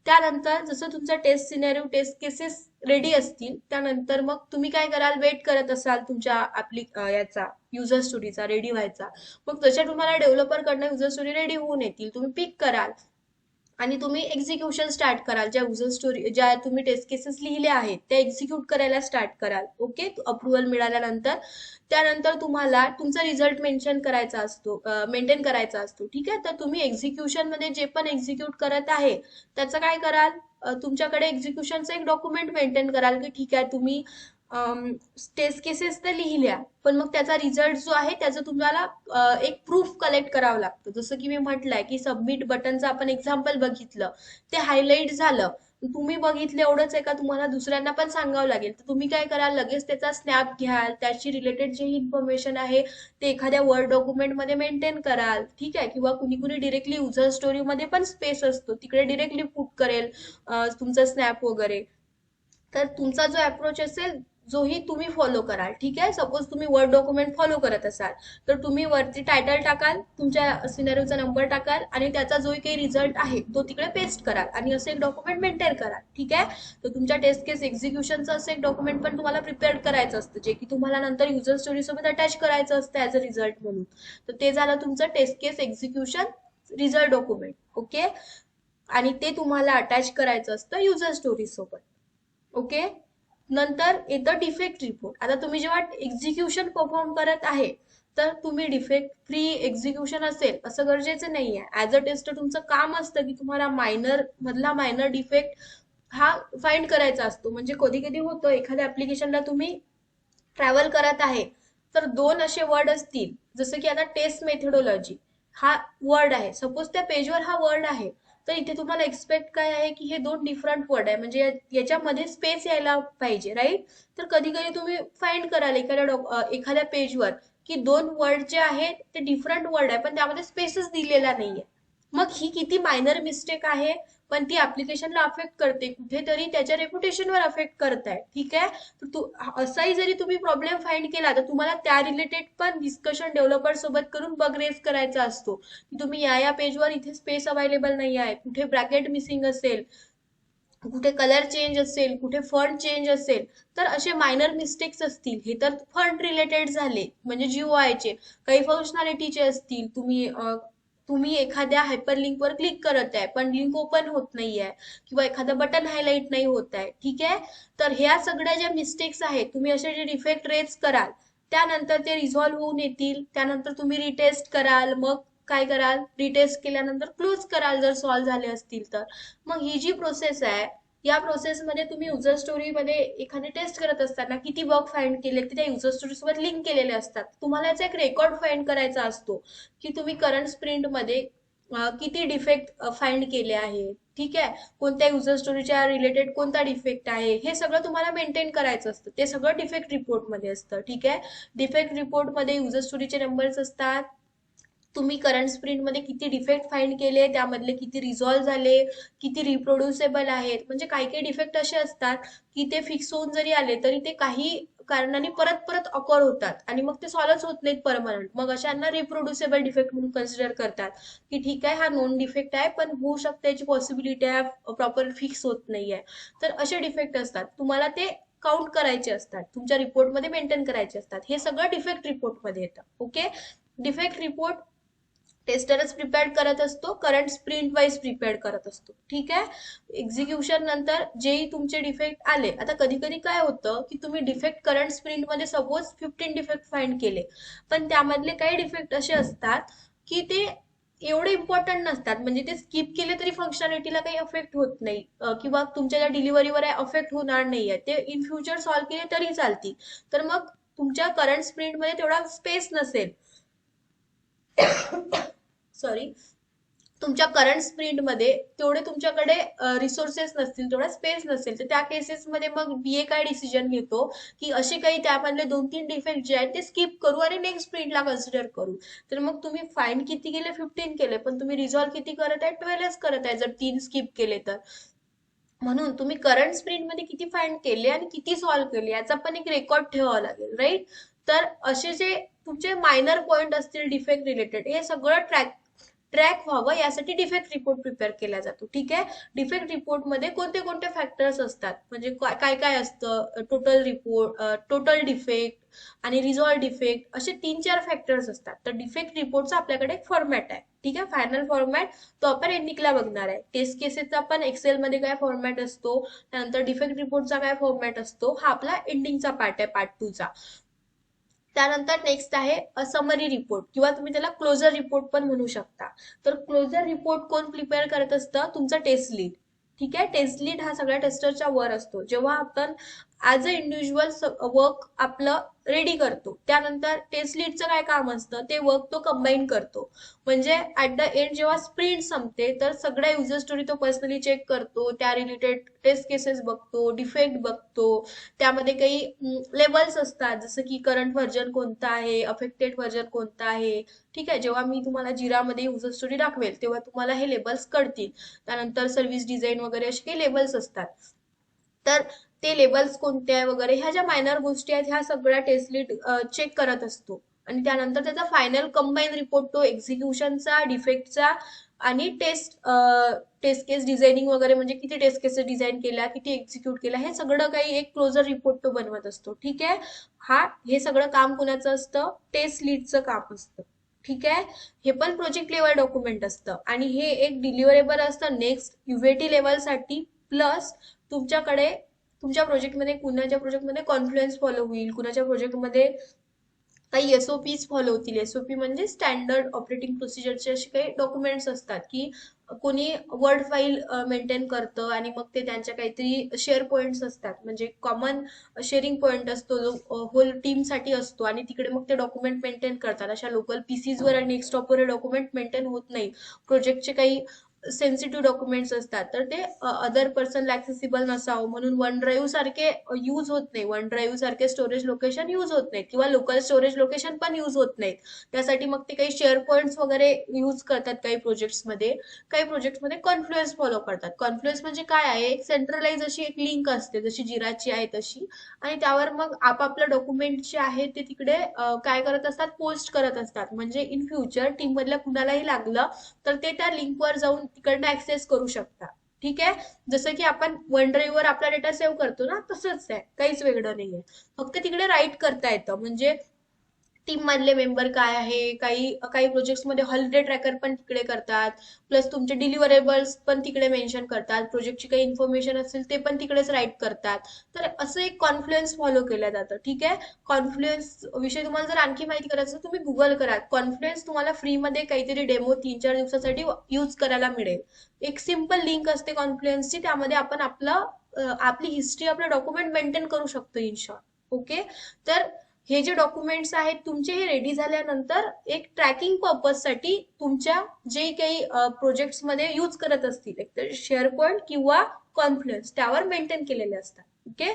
त्यानंतर जसं तुमचा test scenario, test cases ready असतील, त्यानंतर मग तुम्ही काय कराल, वेट करत असाल तुमच्या याचा युजर स्टोरीचा रेडी व्हायचा. मग तशा तुम्हाला डेव्हलपर कडनं युजर स्टोरी रेडी होऊन येतील. तुम्ही पिक कराल आणि तुम्ही एक्झिक्युशन स्टार्ट कराल. ज्या युजर स्टोरी, ज्या तुम्ही टेस्ट केसेस लिहिल्या आहेत त्या एक्झिक्यूट करायला स्टार्ट कराल. ओके. अप्रुव्हल मिळाल्यानंतर त्यानंतर तुम्हाला तुमचा रिझल्ट मेंटेन करायचा असतो. ठीक आहे. तर तुम्ही एक्झिक्युशन मध्ये जे पण एक्झिक्यूट करत आहे त्याचं काय कराल, तुमच्याकडे एक्झिक्युशनचं एक डॉक्युमेंट मेंटेन कराल की ठीक आहे तुम्ही टेस्ट केसेस तर लिहिल्या, पण मग त्याचा रिझल्ट जो आहे त्याचं तुम्हाला एक प्रूफ कलेक्ट करावं लागतं. जसं की मी म्हटलंय की सबमिट बटनचं आपण एक्झाम्पल बघितलं, ते हायलाईट झालं, तुम्ही बघितलं एवढंच आहे का, तुम्हाला दुसऱ्यांना पण सांगावं लागेल. तर तुम्ही काय कराल, लगेच त्याचा स्नॅप घ्याल, त्याची रिलेटेड जे इन्फॉर्मेशन आहे ते एखाद्या वर्ड डॉक्युमेंट मध्ये मेंटेन कराल. ठीक आहे. किंवा कुणी कुणी डिरेक्टली युजर स्टोरी मध्ये पण स्पेस असतो, तिकडे डिरेक्टली पुट करेल तुमचा स्नॅप वगैरे. तर तुमचा जो अप्रोच असेल, जोही तुम्ही फॉलो कराल. ठीक आहे. सपोज तुम्ही वर्ड डॉक्युमेंट फॉलो करत असाल तर तुम्ही वरती टायटल टाकाल, तुमच्या सिनेरिओचा नंबर टाकाल आणि त्याचा जो काही रिझल्ट आहे तो तिकडे पेस्ट कराल आणि असं एक डॉक्युमेंट मेंटेन कराल. ठीक आहे. तर तुमच्या टेस्ट केस एक्झिक्युशनचं असं एक डॉक्युमेंट पण तुम्हाला प्रिपेअर करायचं असतं, जे की तुम्हाला नंतर युजर स्टोरी सोबत अटॅच करायचं असतं ऍज अ रिझल्ट म्हणून. तर ते झालं तुमचं टेस्ट केस एक्झिक्युशन रिझल्ट डॉक्युमेंट. ओके. आणि ते तुम्हाला अटॅच करायचं असतं युजर स्टोरी सोबत. ओके. नंतर येतं डिफेक्ट रिपोर्ट. आता तुम्ही जेव्हा एक्झिक्युशन परफॉर्म करत आहे तर तुम्ही डिफेक्ट फ्री एक्झिक्युशन असेल असं गरजेचं नाहीये. ऍज अ टेस्टर तुमचं काम असतं की तुम्हाला मायनर डिफेक्ट हा फाइंड करायचा असतो. म्हणजे कधी कधी होतं एखाद्या ऍप्लिकेशनला तुम्ही ट्रॅव्हल करत आहे तर दोन असे वर्ड असतील, जसं की आता टेस्ट मेथडॉलॉजी हा वर्ड आहे, सपोज त्या पेजवर हा वर्ड आहे, तर इथे तुम्हाला एक्सपेक्ट काय आहे की हे दोन डिफरंट वर्ड आहे, म्हणजे याच्यामध्ये स्पेस यायला पाहिजे, राईट. तर कधी कधी तुम्ही फाइंड कराल एखाद्या पेजवर की दोन वर्ड जे आहेत ते डिफरंट वर्ड आहे पण त्यामध्ये स्पेसच दिलेला नाहीये. मग ही किती मायनर मिस्टेक आहे, पण ती ऍप्लिकेशनला अफेक्ट करते, कुठेतरी त्याच्या रेप्युटेशनवर अफेक्ट करत आहे. ठीक आहे. तर असाही जरी तुम्ही प्रॉब्लेम फाइंड केला तर तुम्हाला त्या रिलेटेड पण डिस्कशन डेव्हलपर सोबत करून बग रेज करायचा असतो की तुम्ही या पेजवर इथे स्पेस अवेलेबल नाही आहे, कुठे ब्रॅकेट मिसिंग असेल, कुठे कलर चेंज असेल, कुठे फॉन्ट चेंज असेल. तर असे मायनर मिस्टेक्स असतील, हे तर फंड रिलेटेड झाले म्हणजे जीओआयचे. काही फंक्शनॅलिटीचे असतील, तुम्ही एखाद्या हायपरलिंकवर क्लिक करत आहे पण लिंक ओपन होत नाहीये किंवा एखादं बटन हायलाइट नाही होत आहे. ठीक आहे. तर ह्या सगळ्या ज्या मिस्टेक्स आहेत, तुम्ही असे जे डिफेक्ट रेज कराल त्यानंतर ते रिझॉल्व्ह होऊन येतील. त्यानंतर तुम्ही रिटेस्ट कराल, मग काय कराल, रिटेस्ट केल्यानंतर क्लोज कराल जर सॉल्व्ह झाले असतील तर. मग ही जी प्रोसेस आहे, या प्रोसेसमध्ये तुम्ही युजर स्टोरी मध्ये एखादी टेस्ट करत असताना किती बग फाइंड केले ते त्या युजर स्टोरी सोबत लिंक केलेले असतात. तुम्हाला याचा एक रेकॉर्ड फाइंड करायचा असतो की तुम्ही करंट स्प्रिंट मध्ये किती डिफेक्ट फाइंड केले आहे, ठीक आहे, कोणत्या युजर स्टोरीच्या रिलेटेड कोणता डिफेक्ट आहे, हे सगळं तुम्हाला मेंटेन करायचं असतं. ते सगळं डिफेक्ट रिपोर्ट मध्ये असतं. ठीक आहे, डिफेक्ट रिपोर्ट मध्ये युजर स्टोरीचे नंबर्स असतात, तुम्ही करंट स्प्रिंट मध्ये किती डिफेक्ट फाइंड केले, त्यामधले किती रिझॉल्व्ह झाले, किती रिप्रोड्युसेबल आहेत. म्हणजे काही काही डिफेक्ट असे असतात की ते फिक्स होऊन जरी आले तरी ते काही कारणाने परत परत अकर होतात आणि मग ते सॉल्व्हच होत नाहीत परमनंट. मग अशांना रिप्रोड्युसेबल डिफेक्ट म्हणून कन्सिडर करतात की ठीक आहे, हा नोन डिफेक्ट आहे पण होऊ शकते, याची पॉसिबिलिटी आहे, प्रॉपर फिक्स होत नाहीये. तर असे डिफेक्ट असतात, तुम्हाला ते काउंट करायचे असतात, तुमच्या रिपोर्टमध्ये मेंटेन करायचे असतात. हे सगळं डिफेक्ट रिपोर्टमध्ये येतं. ओके, डिफेक्ट रिपोर्ट टेस्टरच प्रिपेअर्ड करत असतो, करंट स्प्रिंट वाईज प्रिपेअर्ड करत असतो. ठीक आहे, एक्झिक्युशन नंतर जेही तुमचे डिफेक्ट आले, आता कधी कधी काय होतं की तुम्ही डिफेक्ट करंट स्प्रिंट मध्ये सपोज 15 डिफेक्ट फाइंड केले, पण त्यामधले काही डिफेक्ट असे असतात की ते एवढे इम्पॉर्टंट नसतात, म्हणजे ते स्किप केले तरी फंक्शनॅलिटीला काही अफेक्ट होत नाही, किंवा तुमच्या ज्या डिलिव्हरीवर आहे अफेक्ट होणार नाहीये, ते इन फ्युचर सॉल्व्ह केले तरी चालतील. तर मग तुमच्या करंट स्प्रिंट मध्ये तेवढा स्पेस नसेल, सॉरी, तुमच्या करंट स्प्रिंट मध्ये तेवढे तुमच्याकडे रिसोर्सेस नसतील, तेवढा स्पेस नसेल, तर त्या केसेसमध्ये मग बीए काय डिसिजन घेतो की असे काही त्यामधले 2-3 डिफेक्ट जे आहेत ते स्किप करू आणि नेक्स्ट स्प्रिंटला कन्सिडर करू. तर मग तुम्ही फाईंड किती केले, 15 केले, पण तुम्ही रिझॉल्व्ह किती करत आहे, 12च करत आहे जर 3 स्किप केले तर. म्हणून तुम्ही करंट स्प्रिंट मध्ये किती फाइंड केले आणि किती सॉल्व्ह केले याचा पण एक रेकॉर्ड ठेवावा लागेल, राईट. तर असे जे तुमचे मायनर पॉइंट असतील डिफेक्ट रिलेटेड, हे सगळं ट्रॅक ट्रॅक व्हावं यासाठी डिफेक्ट रिपोर्ट प्रिपेअर केला जातो. ठीक आहे, डिफेक्ट रिपोर्ट मध्ये कोणते कोणते फॅक्टर्स असतात, म्हणजे काय काय असतं, टोटल रिपोर्ट, टोटल डिफेक्ट आणि रिझॉल्व डिफेक्ट, असे 3-4 फॅक्टर्स असतात. तर डिफेक्ट रिपोर्टचा आपल्याकडे एक फॉर्मॅट आहे. ठीक आहे, फायनल फॉर्मॅट तो आपण एंडिंगला बघणार आहे. टेस्ट केसेसचा पण एक्सेल मध्ये काय फॉर्मॅट असतो, त्यानंतर डिफेक्ट रिपोर्टचा काय फॉर्मॅट असतो, हा आपला एंडिंगचा पार्ट आहे, पार्ट 2 चा. त्यानंतर नेक्स्ट आहे समरी रिपोर्ट, किंवा तुम्ही त्याला क्लोजर रिपोर्ट पण म्हणू शकता. तर क्लोजर रिपोर्ट कोण प्रिपेअर करत असतं, तुमचा टेस्ट लीड. ठीक आहे, टेस्ट लीड हा सगळ्या टेस्टरच्या वर असतो. जेव्हा आपण ऍज अ इंडिव्हिज्युअल वर्क आपलं रेडी करतो, त्यानंतर टेस्ट लीडचं काय काम असतं, ते वर्क तो कंबाईन करतो. म्हणजे ऍट द एंड जेव्हा स्प्रिंट संपते तर सगळ्या युजर स्टोरी तो पर्सनली चेक करतो, त्या रिलेटेड टेस्ट केसेस बघतो, डिफेक्ट बघतो. त्यामध्ये काही लेवल्स असतात, जसं की करंट व्हर्जन कोणता आहे, अफेक्टेड व्हर्जन कोणता आहे. ठीक आहे, जेव्हा मी तुम्हाला जिरामध्ये युजर स्टोरी दाखवेल तेव्हा तुम्हाला हे लेबल्स कळतील. त्यानंतर सर्व्हिस डिझाईन वगैरे असे काही लेबल्स असतात. तर ते लेबल्स कोणते आहे वगैरे, ह्या ज्या मायनर गोष्टी आहेत ह्या सगळ्या टेस्ट लीड चेक करत असतो. आणि त्यानंतर त्याचा फायनल कंबाईन रिपोर्ट तो एक्झिक्युशनचा, डिफेक्टचा आणि टेस्ट केस डिझायनिंग वगैरे, म्हणजे किती टेस्ट केसेस डिझाईन केल्या, किती एक्झिक्यूट केल्या, हे सगळं काही एक क्लोजर रिपोर्ट तो बनवत असतो. ठीक आहे, हे सगळं काम कुणाचं असतं, टेस्ट लीडचं काम असतं. ठीक आहे, हे पण प्रोजेक्ट लेवल डॉक्युमेंट असतं आणि हे एक डिलिव्हरेबल असतं नेक्स्ट युएटी लेवलसाठी. प्लस तुमच्याकडे तुमच्या प्रोजेक्टमध्ये, कुणाच्या प्रोजेक्टमध्ये कॉन्फ्लुएन्स फॉलो होईल, कुणाच्या प्रोजेक्टमध्ये काही एसओपीज फॉलो होतील. एसओपी म्हणजे स्टँडर्ड ऑपरेटिंग प्रोसिजरचे असे काही डॉक्युमेंट्स असतात की कोणी वर्ड फाईल मेंटेन करतं आणि मग ते त्यांच्या काहीतरी शेअर पॉइंट्स असतात, म्हणजे कॉमन शेअरिंग पॉइंट असतो जो होल टीमसाठी असतो आणि तिकडे मग ते डॉक्युमेंट मेंटेन करतात. अशा लोकल पीसीजवर आणि डेस्कटॉपवर डॉक्युमेंट मेंटेन होत नाही. प्रोजेक्टचे काही सेन्सिटिव्ह डॉक्युमेंट्स असतात तर ते अदर पर्सनला ऍक्सेसिबल नसावं म्हणून वन ड्राईव्ह सारखे यूज होत नाही, वन ड्राईव्ह सारखे स्टोरेज लोकेशन यूज होत नाहीत, किंवा लोकल स्टोरेज लोकेशन पण यूज होत नाहीत. त्यासाठी मग ते काही शेअर पॉइंट्स वगैरे यूज करतात काही प्रोजेक्ट्समध्ये. काही प्रोजेक्ट्समध्ये कॉन्फ्लुएन्स फॉलो करतात. कॉन्फ्लुएन्स म्हणजे काय आहे, एक सेंट्रलाइज अशी एक लिंक असते, जशी जिराची आहे तशी, आणि त्यावर मग आपापलं डॉक्युमेंट जे आहे ते तिकडे काय करत असतात, पोस्ट करत असतात. म्हणजे इन फ्युचर टीम मधल्या कुणालाही लागलं तर ते त्या लिंकवर जाऊन तिकडनं ऍक्सेस करू शकता. ठीक आहे, जसं की आपण वन ड्राईव्हवर आपला डेटा सेव्ह करतो ना, तसंच आहे, काहीच वेगळं नाहीये. फक्त तिकडे राईट करता येतं. म्हणजे टीम मधले मेंबर काय आहे, काही काही प्रोजेक्ट्समध्ये हॉलिडे ट्रॅकर पण तिकडे करतात. प्लस तुमचे डिलिव्हरेबल्स पण तिकडे मेन्शन करतात. प्रोजेक्टची काही इन्फॉर्मेशन असेल ते पण तिकडेच राईट करतात. तर असं एक कॉन्फ्लुएन्स फॉलो केलं जातं. ठीक आहे, कॉन्फ्लुएन्स विषयी तुम्हाला जर आणखी माहिती करायचं तुम्ही गुगल करा. कॉन्फ्लुएन्स तुम्हाला फ्रीमध्ये काहीतरी डेमो 3-4 दिवसासाठी यूज करायला मिळेल. एक सिम्पल लिंक असते कॉन्फ्लुएन्सची, त्यामध्ये आपण आपली हिस्ट्री, आपलं डॉक्युमेंट मेंटेन करू शकतो इन शॉर्ट. ओके, तर हे जे डॉक्युमेंट्स आहेत तुमचे हे रेडी झाल्यानंतर एक ट्रॅकिंग पर्पजसाठी तुमच्या जे काही प्रोजेक्ट्स मध्ये यूज करत असतील एक तर शेअर पॉइंट किंवा कॉन्फ्लुएन्स त्यावर मेंटेन केलेले असतात. ओके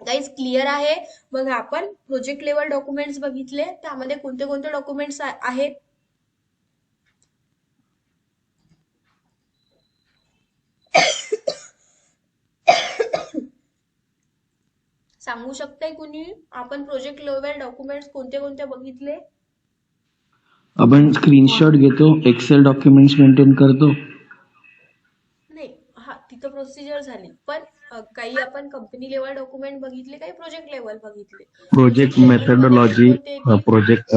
गाईज क्लिअर आहे. मग आपण प्रोजेक्ट लेवल डॉक्युमेंट्स बघितले, त्यामध्ये कोणते कोणते डॉक्युमेंट्स आहेत? सांगू शकताय कुणी? आपण प्रोजेक्ट लेवल डॉक्युमेंट्स कोणते कोणते बघितले? आपण स्क्रीनशॉट घेतो, एक्सेल डॉक्युमेंट्स मेंटेन करतो. नाही, हा तिथं प्रोसिजर झाली, पण काही आपण कंपनी लेवल डॉक्युमेंट बघितले, काही प्रोजेक्ट लेवल बघितले. प्रोजेक्ट लेवल मध्ये मेथडॉलॉजी कोणते की प्रोजेक्ट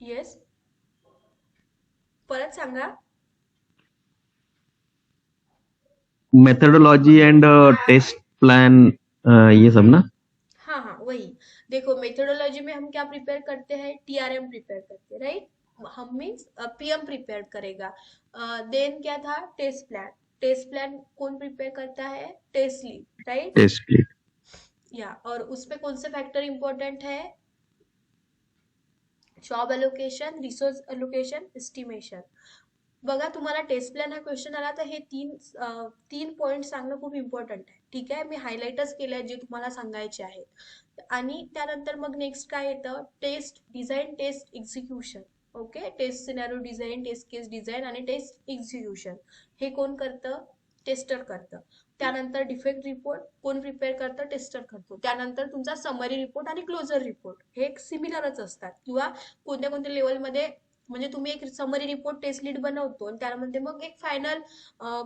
येस, परत सांगा. मेथडोलॉजी एंड टेस्ट प्लान, ये सब ना. हाँ हाँ वही. देखो मेथोडोलॉजी में हम क्या प्रिपेयर करते हैं? टीआरएम प्रिपेयर करते हैं, राइट? हम मीन्स पीएम प्रिपेयर करेगा. देन क्या था? Test plan. टेस्ट प्लान कौन प्रिपेयर करता है? Test lead, right? Test plate. या और उसमें कौन से फैक्टर इंपॉर्टेंट है? Job allocation, resource allocation, estimation. बघा तुम्हाला टेस्ट प्लॅन हा क्वेश्चन आला तर हे तीन पॉइंट सांगणं खूप इम्पॉर्टंट आहे. ठीक आहे, मी हायलाइटच केले आहेत जे तुम्हाला सांगायचे आहेत. आणि त्यानंतर मग नेक्स्ट काय येतं? Test design, test execution. Okay, test scenario design, test case design आणि टेस्ट एक्झिक्युशन हे कोण करतं? टेस्टर करतं. त्यानंतर डिफेक्ट रिपोर्ट कोण प्रिपेअर करतं? टेस्टर करतो. त्यानंतर तुमचा समरी रिपोर्ट आणि क्लोजर रिपोर्ट हे सिमिलरच असतात, किंवा कोणत्या कोणत्या लेवलमध्ये म्हणजे तुम्ही एक समरी रिपोर्ट टेस्ट लीड बनवतो आणि त्यामध्ये मग एक फायनल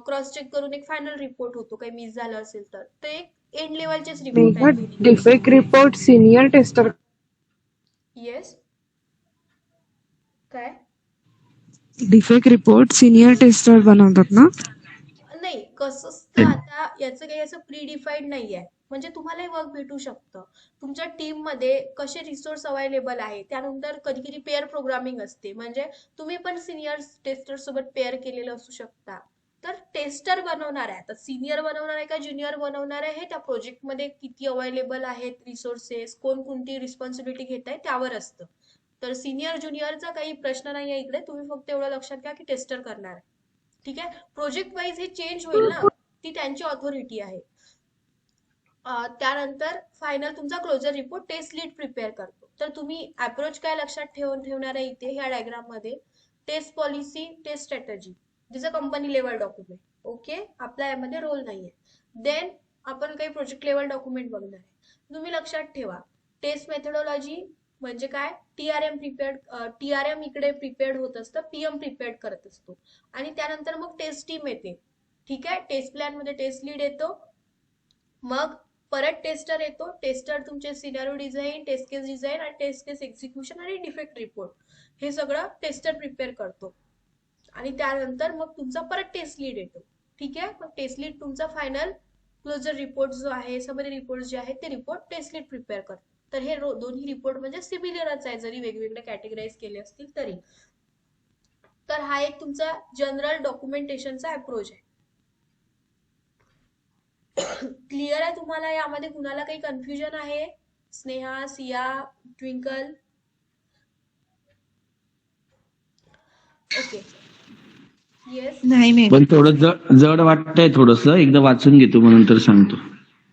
क्रॉस चेक करून एक फायनल रिपोर्ट होतो, काही मिस झालं असेल तर ते एक एंड लेवलचेच रिपोर्ट आहेत दोन्ही. Defect report senior tester. Yes, काय? डिफेक्ट रिपोर्ट सिनियर टेस्टर बनवतात ना? नाही, कसं असतं आता याचं काही असं प्री डिफाईड नाही आहे. म्हणजे तुम्हाला वर्क भेटू शकतं. तुमच्या टीम मध्ये कसे रिसोर्स अवेलेबल आहे त्यानंतर कधी कधी पेअर प्रोग्रामिंग असते, म्हणजे तुम्ही पण सिनियर टेस्टर सोबत पेअर केलेलं असू शकता. तर टेस्टर बनवणार आहे, आता सिनियर बनवणार आहे का ज्युनियर बनवणार आहे हे त्या प्रोजेक्टमध्ये किती अवेलेबल आहेत रिसोर्सेस, कोण कोणती रिस्पॉन्सिबिलिटी घेत आहे त्यावर असतं. तर सिनियर ज्युनियरचा काही प्रश्न नाही आहे इकडे, तुम्ही फक्त एवढं लक्षात घ्या की टेस्टर करणार आहे. ठीक आहे, प्रोजेक्ट वाईज हे चेंज होईल ना, ती त्यांची ऑथॉरिटी आहे. त्यानंतर फायनल तुमचा closure report test lead prepare करतो. तर तुम्ही अप्रोच काय लक्षात ठेवणार आहे इथे ह्या डायग्राम मध्ये? Test policy, test strategy, this a company level document. Okay, आपला यामध्ये रोल नाहीये. देन आपण काही प्रोजेक्ट लेवल डॉक्युमेंट बघणार आहे. तुम्ही लक्षात ठेवा, टेस्ट मेथडॉलॉजी म्हणजे काय? टीआरएम प्रिपेअर्ड, टीआरएम इकडे प्रिपेअर्ड होत असतं, पीएम प्रिपेअर्ड करत असतो. आणि त्यानंतर मग टेस्ट टीम येते. ठीक आहे, टेस्ट प्लॅन मध्ये टेस्ट लीड येतो, मग परत टेस्टर येतो. टेस्टर तुमचे scenario design, test case design आणि टेस्ट केस एक्झिक्युशन आणि डिफेक्ट रिपोर्ट हे सगळं टेस्टर प्रिपेअर करतो. आणि त्यानंतर मग तुमचा परत टेस्ट लीड येतो. ठीक आहे, मग टेस्ट लीड तुमचा फायनल क्लोजर रिपोर्ट जो आहे, समरी रिपोर्ट जे आहे ते रिपोर्ट टेस्ट लीड प्रिपेअर करतो. तर हे दोन्ही रिपोर्ट म्हणजे सिमिलरच आहे, जरी वेगवेगळे कॅटेगराईज केले असतील तरी. तर हा एक तुमचा जनरल डॉक्युमेंटेशनचा अप्रोच आहे. क्लिअर आहे तुम्हाला? यामध्ये कुणाला काही कन्फ्युजन आहे? Sneha, Siya, twinkle? Okay, yes, नाही पण थोडं जड वाटतंय, थोडस एकदा वाचून घेतो म्हणून तर सांगतो.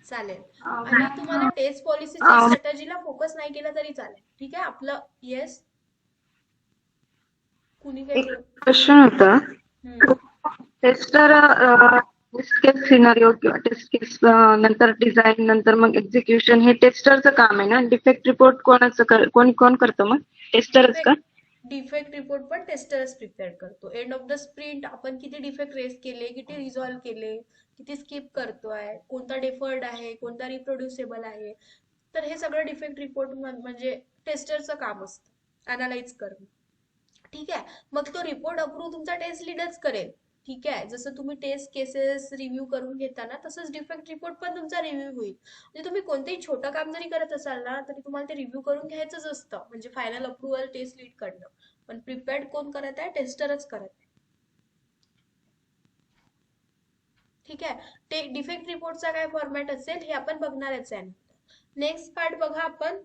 चालेल. आणि तुम्हाला टेस्ट पॉलिसीच्या स्ट्रॅटेजीला फोकस नाही केला तरी चालेल. ठीक आहे आपलं. येस, कुणी काही क्वेश्चन होता. हम्म. टेस्टर टेस्ट केस सिनारिओ किंवा टेस्ट केस नंतर डिझाईन नंतर मग एक्झिक्युशन हे टेस्टरचं काम आहे ना. डिफेक्ट रिपोर्ट कोण करतं मग? टेस्टरच का? डिफेक्ट रिपोर्ट पण टेस्टरच प्रिपेअर करतो. एंड ऑफ द स्प्रिंट आपण किती डिफेक्ट रेस केले, किती रिझॉल्व्ह केले, किती स्किप करतोय, कोणता डेफर्ड आहे, कोणता रिप्रोड्युसेबल आहे, तर हे सगळं डिफेक्ट रिपोर्ट म्हणजे टेस्टरचं काम असतं, अनालाइज करणं. ठीक आहे, मग तो रिपोर्ट अप्रूव्ह तुमचा टेस्ट लीडच करेल. ठीक आहे, जसं तुम्ही टेस्ट केसेस रिव्ह्यू करून घेताना तसंच डिफेक्ट रिपोर्ट पण तुमचा रिव्ह्यू होईल. म्हणजे तुम्ही कोणतेही छोटं काम जरी करत असाल ना तरी तुम्हाला ते रिव्ह्यू करून घ्यायचंच असतं, म्हणजे फायनल अप्रुव्हल टेस्ट लीड कडनं. पण प्रिपेअर्ड कोण करत आहे? टेस्टरच करत आहे. ठीक आहे. ते डिफेक्ट रिपोर्टचा काय फॉर्मॅट असेल हे आपण बघणारच आहे. नेक्स्ट पार्ट बघा आपण,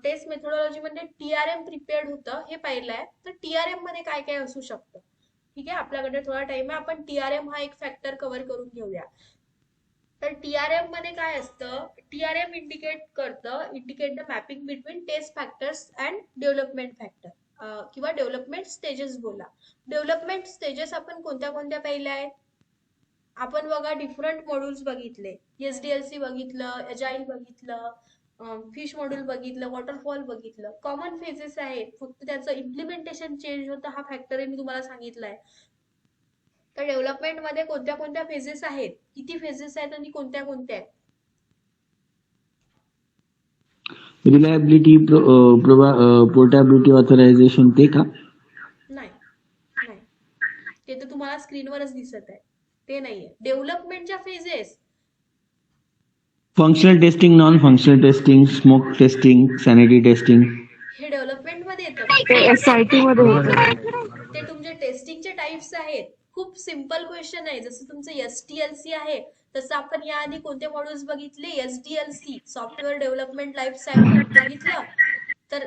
टेस्ट मेथोडॉलॉजी मध्ये टीआरएम प्रिपेअर्ड होतं हे पाहिलं आहे. तर टीआरएम मध्ये काय काय असू शकतं. ठीक आहे, आपल्याकडे थोडा टाइम आहे, आपण टीआरएम हा एक फॅक्टर कव्हर करून घेऊया. तर टीआरएम मध्ये काय असतं, TRM indicate the mapping between test factors and development factor किंवा डेव्हलपमेंट स्टेजेस बोला. डेव्हलपमेंट स्टेजेस आपण कोणत्या कोणत्या पाहिल्या आहेत. आपण बघा डिफरंट मॉड्यूल्स बघितले, एसडीएलसी बघितलं, अजाईल बघितलं, फिश मॉड्यूल बघितलं, वॉटरफॉल बघितलं. कॉमन फेजेस आहेत, फक्त त्याचं इम्प्लिमेंटेशन चेंज होतं, हा फॅक्टर मी तुम्हाला सांगितलाय. तर डेव्हलपमेंट मध्ये कोणत्या कोणत्या फेजेस आहेत, किती फेजेस आहेत आणि कोणत्या कोणत्या आहेत. रिलायबिलिटी, पोर्टेबिलिटी, ऑथरायझेशन ते का? नाही नाही, ते तर तुम्हाला स्क्रीनवरच दिसत आहे, ते नाहीये. डेव्हलपमेंटच्या phases functional testing, non functional testing, smoke testing, sanity testing, हे डेव्हलपमेंट मध्ये येतं. ते SIT मध्ये होतं. ते तुमचे टेस्टिंगचे टाइप्स आहेत. खूप सिंपल क्वेश्चन आहे. जसं तुमचं एसटीएलसी आहे, तसं आपण याआधी कोणते मॉड्यूल्स बघितले, SDLC, software development life cycle बघितलं. तर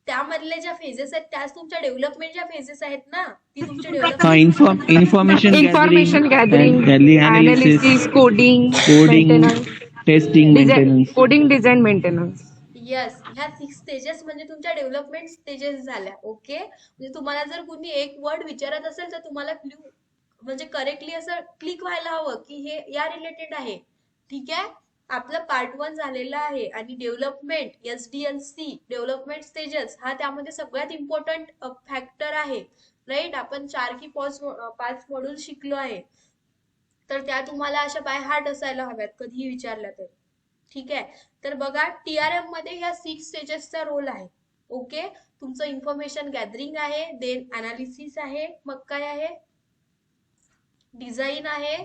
त्यामधले ज्या फेजेस आहेत त्याच तुमच्या डेव्हलपमेंटच्या फेजेस आहेत ना, ती तुमच्या development information gathering, analysis, coding, coding, maintenance, testing, maintenance. Coding, design, maintenance. Yes, ह्या 6 स्टेजेस म्हणजे तुमच्या डेव्हलपमेंट स्टेजेस झाल्या. ओके, म्हणजे तुम्हाला जर कुणी एक वर्ड विचारत असेल तर तुम्हाला क्ल्यू म्हणजे करेक्टली असं क्लिक व्हायला हवं की हे या रिलेटेड आहे. ठीक आहे, आपलं पार्ट 1 झालेलं आहे आणि डेव्हलपमेंट, एसडीएलसी, डेव्हलपमेंट स्टेजेस हा त्यामध्ये सगळ्यात इम्पॉर्टंट फॅक्टर आहे. राईट, आपण 4 की 5 मॉड्यूल शिकलो आहे. तर त्या तुम्हाला अशा बाय हार्ट असायला हव्यात कधीही विचारल्या तर. ठीक आहे, तर बघा टीआरएम मध्ये ह्या 6 स्टेजेसचा रोल आहे. ओके, तुमचं इन्फॉर्मेशन गॅदरिंग आहे, देन अनालिसिस आहे, मग काय आहे, डिझाईन आहे,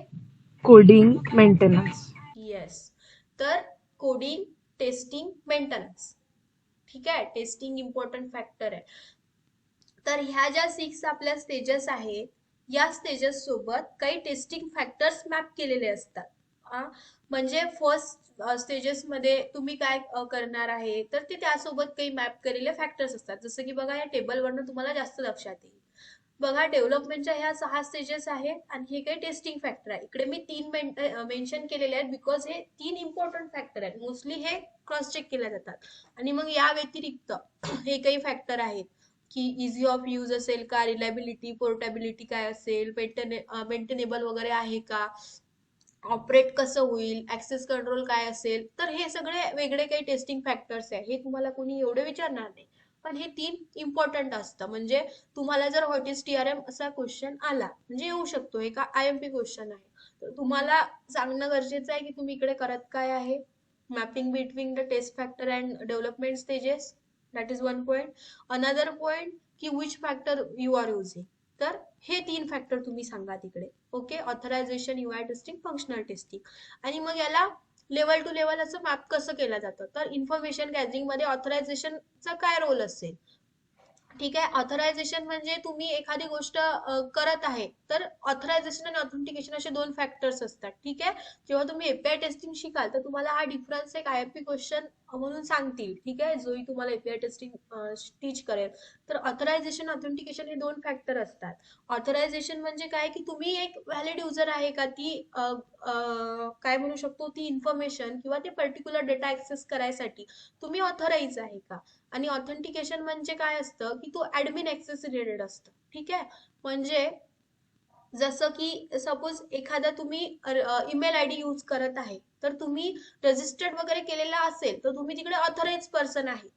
कोडिंग, मेंटेनन्स. येस, तर कोडिंग, टेस्टिंग, मेंटेनन्स. ठीक आहे, टेस्टिंग इम्पॉर्टंट फॅक्टर आहे. तर ह्या ज्या 6 आपल्या स्टेजेस आहेत, या स्टेजेस सोबत काही टेस्टिंग फॅक्टर्स मॅप केलेले असतात. म्हणजे फर्स्ट स्टेजेस मध्ये तुम्ही काय करणार आहे, तर ते त्यासोबत काही मॅप केलेले फॅक्टर्स असतात. जसं की बघा या टेबलवरनं तुम्हाला जास्त लक्षात येईल. बघा डेव्हलपमेंटच्या ह्या 6 स्टेजेस आहेत आणि हे काही टेस्टिंग फॅक्टर आहे. इकडे मी 3 मेन्शन केलेले आहेत बिकॉज हे 3 इम्पॉर्टंट फॅक्टर आहेत. मोस्टली हे क्रॉस चेक केले जातात. आणि मग या व्यतिरिक्त हे काही फॅक्टर आहेत की इझी ऑफ यूज असेल का, रिलायबिलिटी, पोर्टेबिलिटी काय असेल, मेंटेनेबल वगैरे आहे का, ऑपरेट कसं होईल, ऍक्सेस कंट्रोल काय असेल. तर हे सगळे वेगळे काही टेस्टिंग फॅक्टर्स आहे. हे तुम्हाला कोणी एवढे विचारणार नाही, पण हे 3 इम्पॉर्टंट असतं. म्हणजे तुम्हाला जर व्हॉट इज टीआरएम असा क्वेश्चन आला, म्हणजे येऊ शकतो, हे का आयएमपी क्वेश्चन आहे, तर तुम्हाला सांगणं गरजेचं आहे की तुम्ही इकडे करत काय आहे. Mapping between the test factor and development stages, that is one point. Another point की which factor you are using. तर हे 3 फॅक्टर तुम्ही सांगा तिकडे. Okay, authorisation, UI testing, functional testing. आणि मग याला लेवल टू लेवल असं मॅप कसं केलं जातं. तर इन्फॉर्मेशन गॅदरिंग मध्ये ऑथरायझेशनचा काय रोल असेल. ठीक आहे, ऑथरायझेशन म्हणजे तुम्ही एखादी गोष्ट करत आहे, तर ऑथरायझेशन आणि ऑथेंटिकेशन असे 2 फॅक्टर्स असतात. ठीक आहे, जेव्हा तुम्ही एपीआय टेस्टिंग शिकाल तर तुम्हाला हा डिफरन्स एक आयएमपी क्वेश्चन म्हणून सांगतील. ठीक आहे, जोही तुम्हाला एपीआय टेस्टिंग टीच करेल. तर ऑथरायझेशन, ऑथेंटिकेशन हे 2 फॅक्टर असतात. ऑथरायझेशन म्हणजे काय की तुम्ही एक व्हॅलिड युजर आहे का, ती काय म्हणू शकतो, ती इन्फॉर्मेशन किंवा ते पर्टिक्युलर डेटा ऍक्सेस करायसाठी तुम्ही ऑथराईज आहे का. आणि ऑथेंटिकेशन म्हणजे काय असतं की तो ऍडमिन ऍक्सेस रिलेटेड असतं. ठीक आहे, म्हणजे जसं की सपोज एखादा तुम्ही ईमेल आयडी यूज करत आहे, तर तुम्ही रजिस्टर्ड वगैरे केलेला असेल तर तुम्ही तिकडे ऑथराइज पर्सन आहे.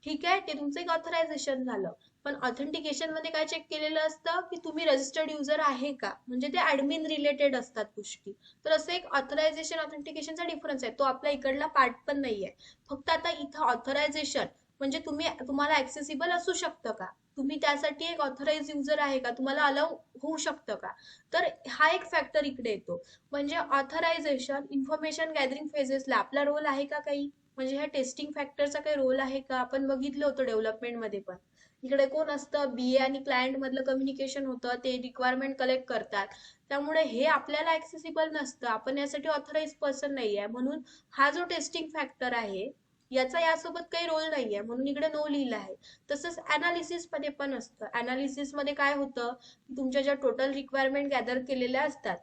ठीक आहे, ते तुमचं एक ऑथरायझेशन झालं. पण ऑथेंटिकेशन मध्ये काय चेक केलेलं असतं की तुम्ही रजिस्टर्ड युजर आहे का, म्हणजे ते ऍडमिन रिलेटेड असतात गोष्टी. तर असं एक ऑथरायझेशन, ऑथेंटिकेशनचा डिफरन्स आहे. तो आपल्या इकडला पार्ट पण नाहीये. फक्त आता इथं ऑथरायझेशन म्हणजे तुम्हाला ऍक्सेसिबल असू शकतं का, तुम्ही त्यासाठी एक ऑथराइज युजर आहे का, तुम्हाला अलाउ होऊ शकतं का. तर हा एक फॅक्टर इकडे येतो. म्हणजे ऑथरायझेशन, इन्फॉर्मेशन गॅदरिंग फेजेसला आपला रोल आहे का काही, म्हणजे ह्या टेस्टिंग फॅक्टरचा काही रोल आहे का. आपण बघितलं होतं डेव्हलपमेंट मध्ये पण इकडे कोण असतं, बीए आणि क्लायंट मधलं कम्युनिकेशन होतं, ते रिक्वायरमेंट कलेक्ट करतात. त्यामुळे हे आपल्याला ऍक्सेसिबल नसतं, आपण यासाठी ऑथराइज पर्सन नाही आहे. म्हणून हा जो टेस्टिंग फॅक्टर आहे याचा यासोबत काही रोल नाहीये, म्हणून इकडे नो लिहिलं आहे. तसंच अनालिसिस मध्ये पण असतं. अनालिसिस मध्ये काय होतं, की तुमच्या ज्या टोटल रिक्वायरमेंट गॅदर केलेल्या असतात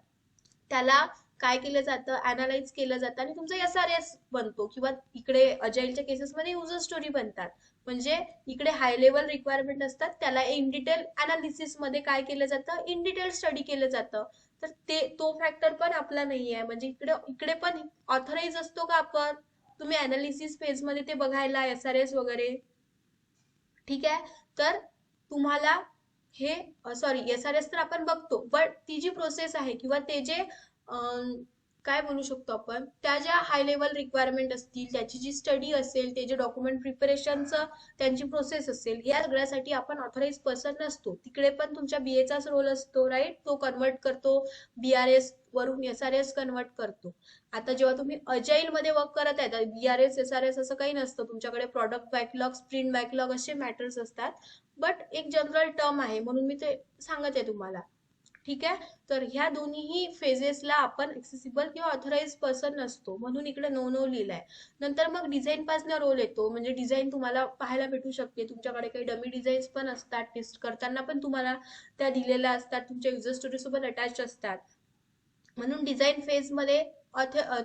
त्याला काय केलं जातं, अनालाइज केलं जातं आणि तुमचा SRS बनतो, किंवा इकडे अजाईलच्या केसेसमध्ये युजर स्टोरी बनतात. म्हणजे इकडे हाय लेवल रिक्वायरमेंट असतात, त्याला इन डिटेल अनालिसिस मध्ये काय केलं जातं, इन डिटेल स्टडी केलं जातं. तर तो फॅक्टर पण आपला नाही आहे. म्हणजे इकडे इकडे पण ऑथराईज असतो का आपण, तुम्ही अनालिसिस फेज मध्ये ते बघायला, SRS वगैरे. ठीक आहे. तर तुम्हाला हे सॉरी, SRS तर आपण बघतो, बट ती जी प्रोसेस आहे किंवा ते जे काय बोलू शकतो आपण, त्या ज्या हाय लेवल रिक्वायरमेंट असतील, त्याची जी स्टडी असेल, ते जे डॉक्युमेंट प्रिपरेशनचं त्यांची प्रोसेस असेल, या सगळ्यासाठी आपण ऑथराइज पर्सन नसतो. तिकडे पण तुमच्या बीएचाच रोल असतो, राईट. तो कन्वर्ट करतो, BRS वरून SRS कन्वर्ट करतो. आता जेव्हा तुम्ही अजाईल मध्ये वर्क करत आहे, BRS SRS असं काही नसतं तुमच्याकडे. प्रॉडक्ट बॅकलॉग, स्प्रिंट बॅकलॉग असे मॅटर्स असतात. बट एक जनरल टर्म आहे म्हणून मी ते सांगत आहे तुम्हाला. ठीक आहे. तर ह्या दोन्ही फेजेसला आपण एक्सेसिबल किंवा ऑथराइज पर्सन नसतो, म्हणून इकडे नो नो लिहिलंय. नंतर मग डिझाईन पासून रोल येतो. म्हणजे डिझाईन तुम्हाला पाहायला भेटू शकते, तुमच्याकडे काही डमी डिझाईन्स पण असतात, टेस्ट करताना पण तुम्हाला त्या दिलेल्या असतात, तुमच्या युजर स्टोरी सोबत अटॅच असतात. म्हणून डिझाईन फेज मध्ये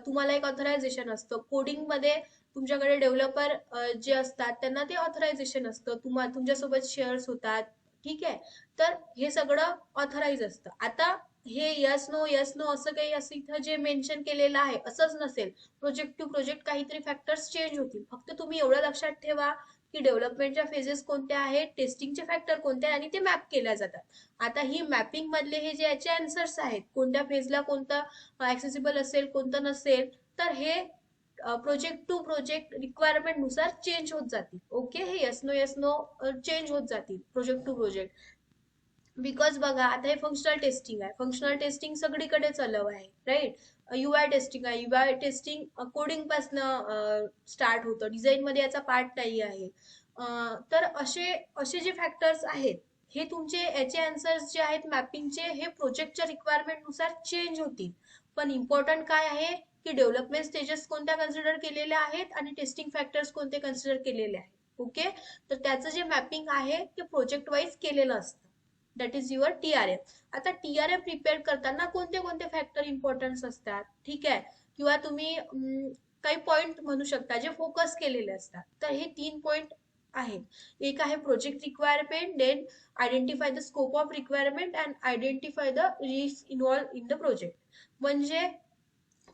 तुम्हाला एक ऑथरायझेशन असतं. कोडिंग मध्ये तुमच्याकडे डेव्हलपर जे असतात त्यांना ते ऑथरायझेशन असतं, तुमच्यासोबत शेअर्स होतात. ठीक आहे. तर हे सगळं ऑथराईज असतं. आता हे यस नो असं काही असं इथं जे मेन्शन केलेलं आहे असंच नसेल. प्रोजेक्ट टू प्रोजेक्ट काहीतरी फॅक्टर्स चेंज होतील. फक्त तुम्ही एवढं लक्षात ठेवा की डेव्हलपमेंटच्या फेजेस कोणत्या आहेत, टेस्टिंगचे फॅक्टर कोणते आहेत आणि ते मॅप केल्या जातात. आता ही मॅपिंग मधले हे जे याचे आन्सर्स आहेत, कोणत्या फेजला कोणतं ऍक्सेसिबल असेल, कोणतं नसेल, तर हे प्रोजेक्ट टू प्रोजेक्ट रिक्वायरमेंट नुसार चेंज होत जातील. ओके. हे यस नो चेंज होत जातील प्रोजेक्ट टू प्रोजेक्ट. बिकॉज बघा, आता हे फंक्शनल टेस्टिंग आहे. फंक्शनल टेस्टिंग सगळीकडे चालू आहे, राईट. UI टेस्टिंग आहे. UI टेस्टिंग कोडिंग पासनं स्टार्ट होतं, डिझाईन मध्ये याचा पार्ट नाही आहे. तर असे असे जे फॅक्टर्स आहेत, हे तुमचे याचे आन्सर्स जे आहेत मॅपिंगचे, हे प्रोजेक्टच्या रिक्वायरमेंट नुसार चेंज होतील. पण इम्पॉर्टंट काय आहे, की डेव्हलपमेंट स्टेजेस कोणत्या कन्सिडर केलेल्या आहेत आणि टेस्टिंग फॅक्टर्स कोणते कन्सिडर केलेले आहेत. ओके. तर त्याचं जे मॅपिंग आहे ते प्रोजेक्ट वाईज केलेलं असतं. That is your TRF. आता TRF प्रिपेअर करताना कोणते कोणते फॅक्टर इम्पॉर्टन्स असतात, ठीक आहे, किंवा तुम्ही काही पॉइंट म्हणू शकता जे फोकस केलेले असतात. तर हे 3 पॉइंट आहेत. एक आहे project requirement, then identify the scope of requirement and identify the risk involve in the project. म्हणजे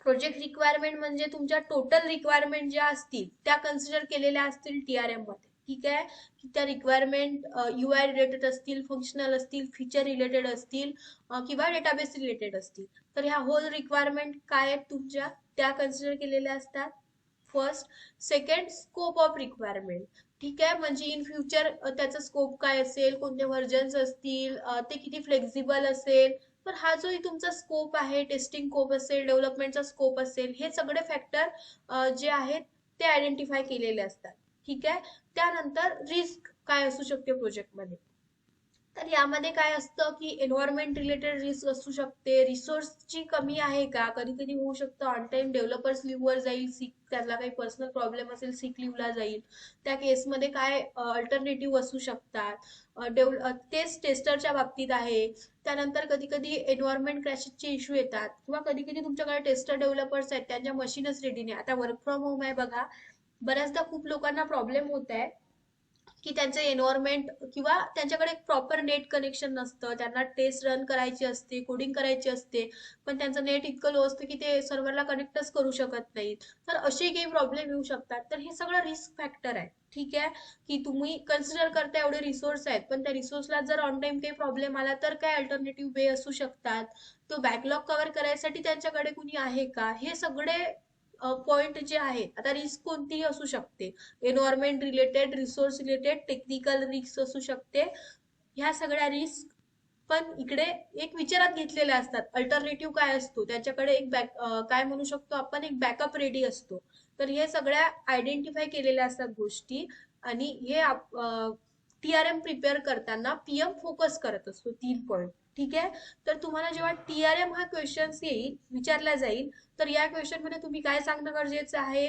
प्रोजेक्ट रिक्वायरमेंट म्हणजे तुमच्या टोटल रिक्वायरमेंट ज्या असतील त्या कन्सिडर केलेल्या असतील TRM मध्ये. ठीक आहे. की त्या रिक्वायरमेंट UI रिलेटेड असतील, फंक्शनल असतील, फीचर रिलेटेड असतील, किंवा डेटाबेस रिलेटेड असतील. तर ह्या होल रिक्वायरमेंट काय आहेत तुमच्या, त्या कन्सिडर केलेल्या असतात. First. Second, scope of requirement. ठीक आहे. म्हणजे इन फ्युचर त्याचा स्कोप काय असेल, कोणते व्हर्जन्स असतील, ते किती फ्लेक्झिबल असेल. तर हा जो तुमचा स्कोप आहे, टेस्टिंग स्कोप असेल, डेव्हलपमेंटचा स्कोप असेल, हे सगळे फॅक्टर जे आहेत ते आयडेंटिफाय केलेले असतात. ठीक आहे. त्यानंतर रिस्क काय असू शकते प्रोजेक्टमध्ये, तर यामध्ये काय असतं की एन्व्हायरमेंट रिलेटेड रिस्क असू शकते, रिसोर्सची कमी आहे का, कधी कधी होऊ शकतं ऑन टाइम डेव्हलपर्स लिव्हवर जाईल, सिक त्याला काही पर्सनल प्रॉब्लेम असेल, सिक लिव्हला जाईल. त्या केसमध्ये काय अल्टरनेटिव्ह असू शकतात. तेच टेस्टरच्या बाबतीत आहे. त्यानंतर कधी कधी एन्व्हायरमेंट क्रॅशेसचे इश्यू येतात, किंवा कधी कधी तुमच्याकडे टेस्टर डेव्हलपर्स आहेत, त्यांच्या मशीनच रेडी नाही. आता वर्क फ्रॉम होम आहे बघा, बऱ्याचदा खूप लोकांना प्रॉब्लेम होत आहे की त्यांचं एन्व्हायरमेंट किंवा त्यांच्याकडे प्रॉपर नेट कनेक्शन नसतं, त्यांना टेस्ट रन करायची असते, कोडिंग करायची असते, पण त्यांचं नेट इतकं लो असतं की ते सर्व्हरला कनेक्टच करू शकत नाहीत. तर असे काही प्रॉब्लेम येऊ शकतात. तर हे सगळं रिस्क फॅक्टर आहे. ठीक आहे. की तुम्ही कन्सिडर करता एवढे रिसोर्स आहेत, पण त्या रिसोर्सला जर ऑन टाइम काही प्रॉब्लेम आला तर काय अल्टरनेटिव्ह वे असू शकतात. तो बॅकलॉग कव्हर करायसाठी त्यांच्याकडे कुणी आहे का, हे सगळे पॉइंट जे आहेत. आता रिस्क कोणतीही असू शकते, environment related, resource related, technical risk असू शकते. ह्या सगळ्या रिस्क पण इकडे एक विचारात घेतलेल्या असतात. अल्टरनेटिव्ह काय असतो, त्याच्याकडे एक काय म्हणू शकतो आपण, एक बॅकअप रेडी असतो. तर हे सगळ्या आयडेंटिफाय केलेल्या असतात गोष्टी, आणि हे टीआरएम प्रिपेअर करताना पीएम फोकस करत असतो 3 पॉइंट. ठीक आहे. तर तुम्हाला जेव्हा टीआरएम हा क्वेश्चन येईल, विचारला जाईल, तर या क्वेश्चन मध्ये तुम्ही काय सांगणं गरजेचं आहे?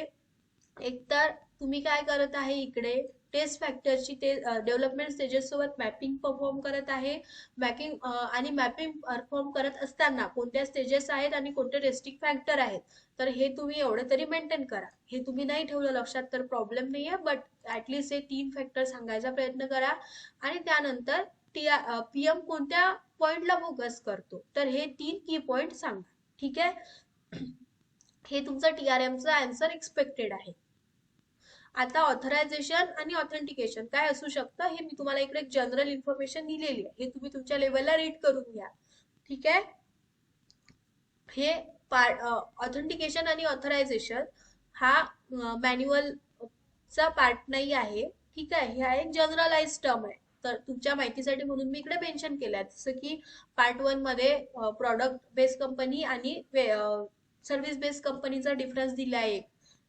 एकतर तुम्ही काय करत आहे इकडे टेस्ट फॅक्टरची ते डेव्हलपमेंट स्टेजेस सोबत मॅपिंग परफॉर्म करत आहे. मॅपिंग परफॉर्म करत असताना कोणत्या स्टेजेस आहेत आणि कोणते टेस्टिंग फॅक्टर आहेत, तर हे तुम्ही एवढं तरी मेंटेन करा. हे तुम्ही नाही ठेवलं लक्षात तर प्रॉब्लेम नाहीये, बट ऍटलीस्ट हे 3 फॅक्टर सांगायचा प्रयत्न करा. आणि त्यानंतर पीएम कोणत्या पॉइंटला फोकस करतो, तर हे 3 की पॉइंट सांगा. ठीक आहे. हे तुमचं टीआरएमचं आन्सर एक्सपेक्टेड आहे. आता ऑथरायझेशन आणि ऑथेंटिकेशन काय असू शकतं हे मी तुम्हाला इकडे जनरल इन्फॉर्मेशन दिलेली आहे, हे तुम्ही तुमच्या लेवलला रीड करून घ्या. ठीक आहे. हे ऑथेंटिकेशन आणि ऑथरायझेशन हा मॅन्युअल चा पार्ट नाही आहे. ठीक आहे. हा एक जनरलाइज टर्म आहे, तर तुमच्या माहितीसाठी म्हणून मी इकडे मेन्शन केलंय. जसं की पार्ट 1 मध्ये प्रॉडक्ट बेस्ड कंपनी आणि सर्व्हिस बेस्ड कंपनीचा डिफरन्स दिला आहे,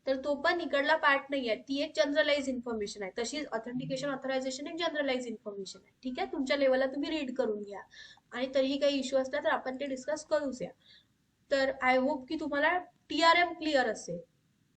तर तो पण इकडला पार्ट नाही आहे, ती एक जनरलाइज इन्फॉर्मेशन आहे. तशीच ऑथेंटिकेशन ऑथरायझेशन एक जनरलाइज इन्फॉर्मेशन आहे. ठीक आहे. तुमच्या लेवलला तुम्ही रीड करून घ्या, आणि तरीही काही इश्यू असला तर आपण ते डिस्कस करूच या. तर आय होप की तुम्हाला टीआरएम क्लिअर असेल.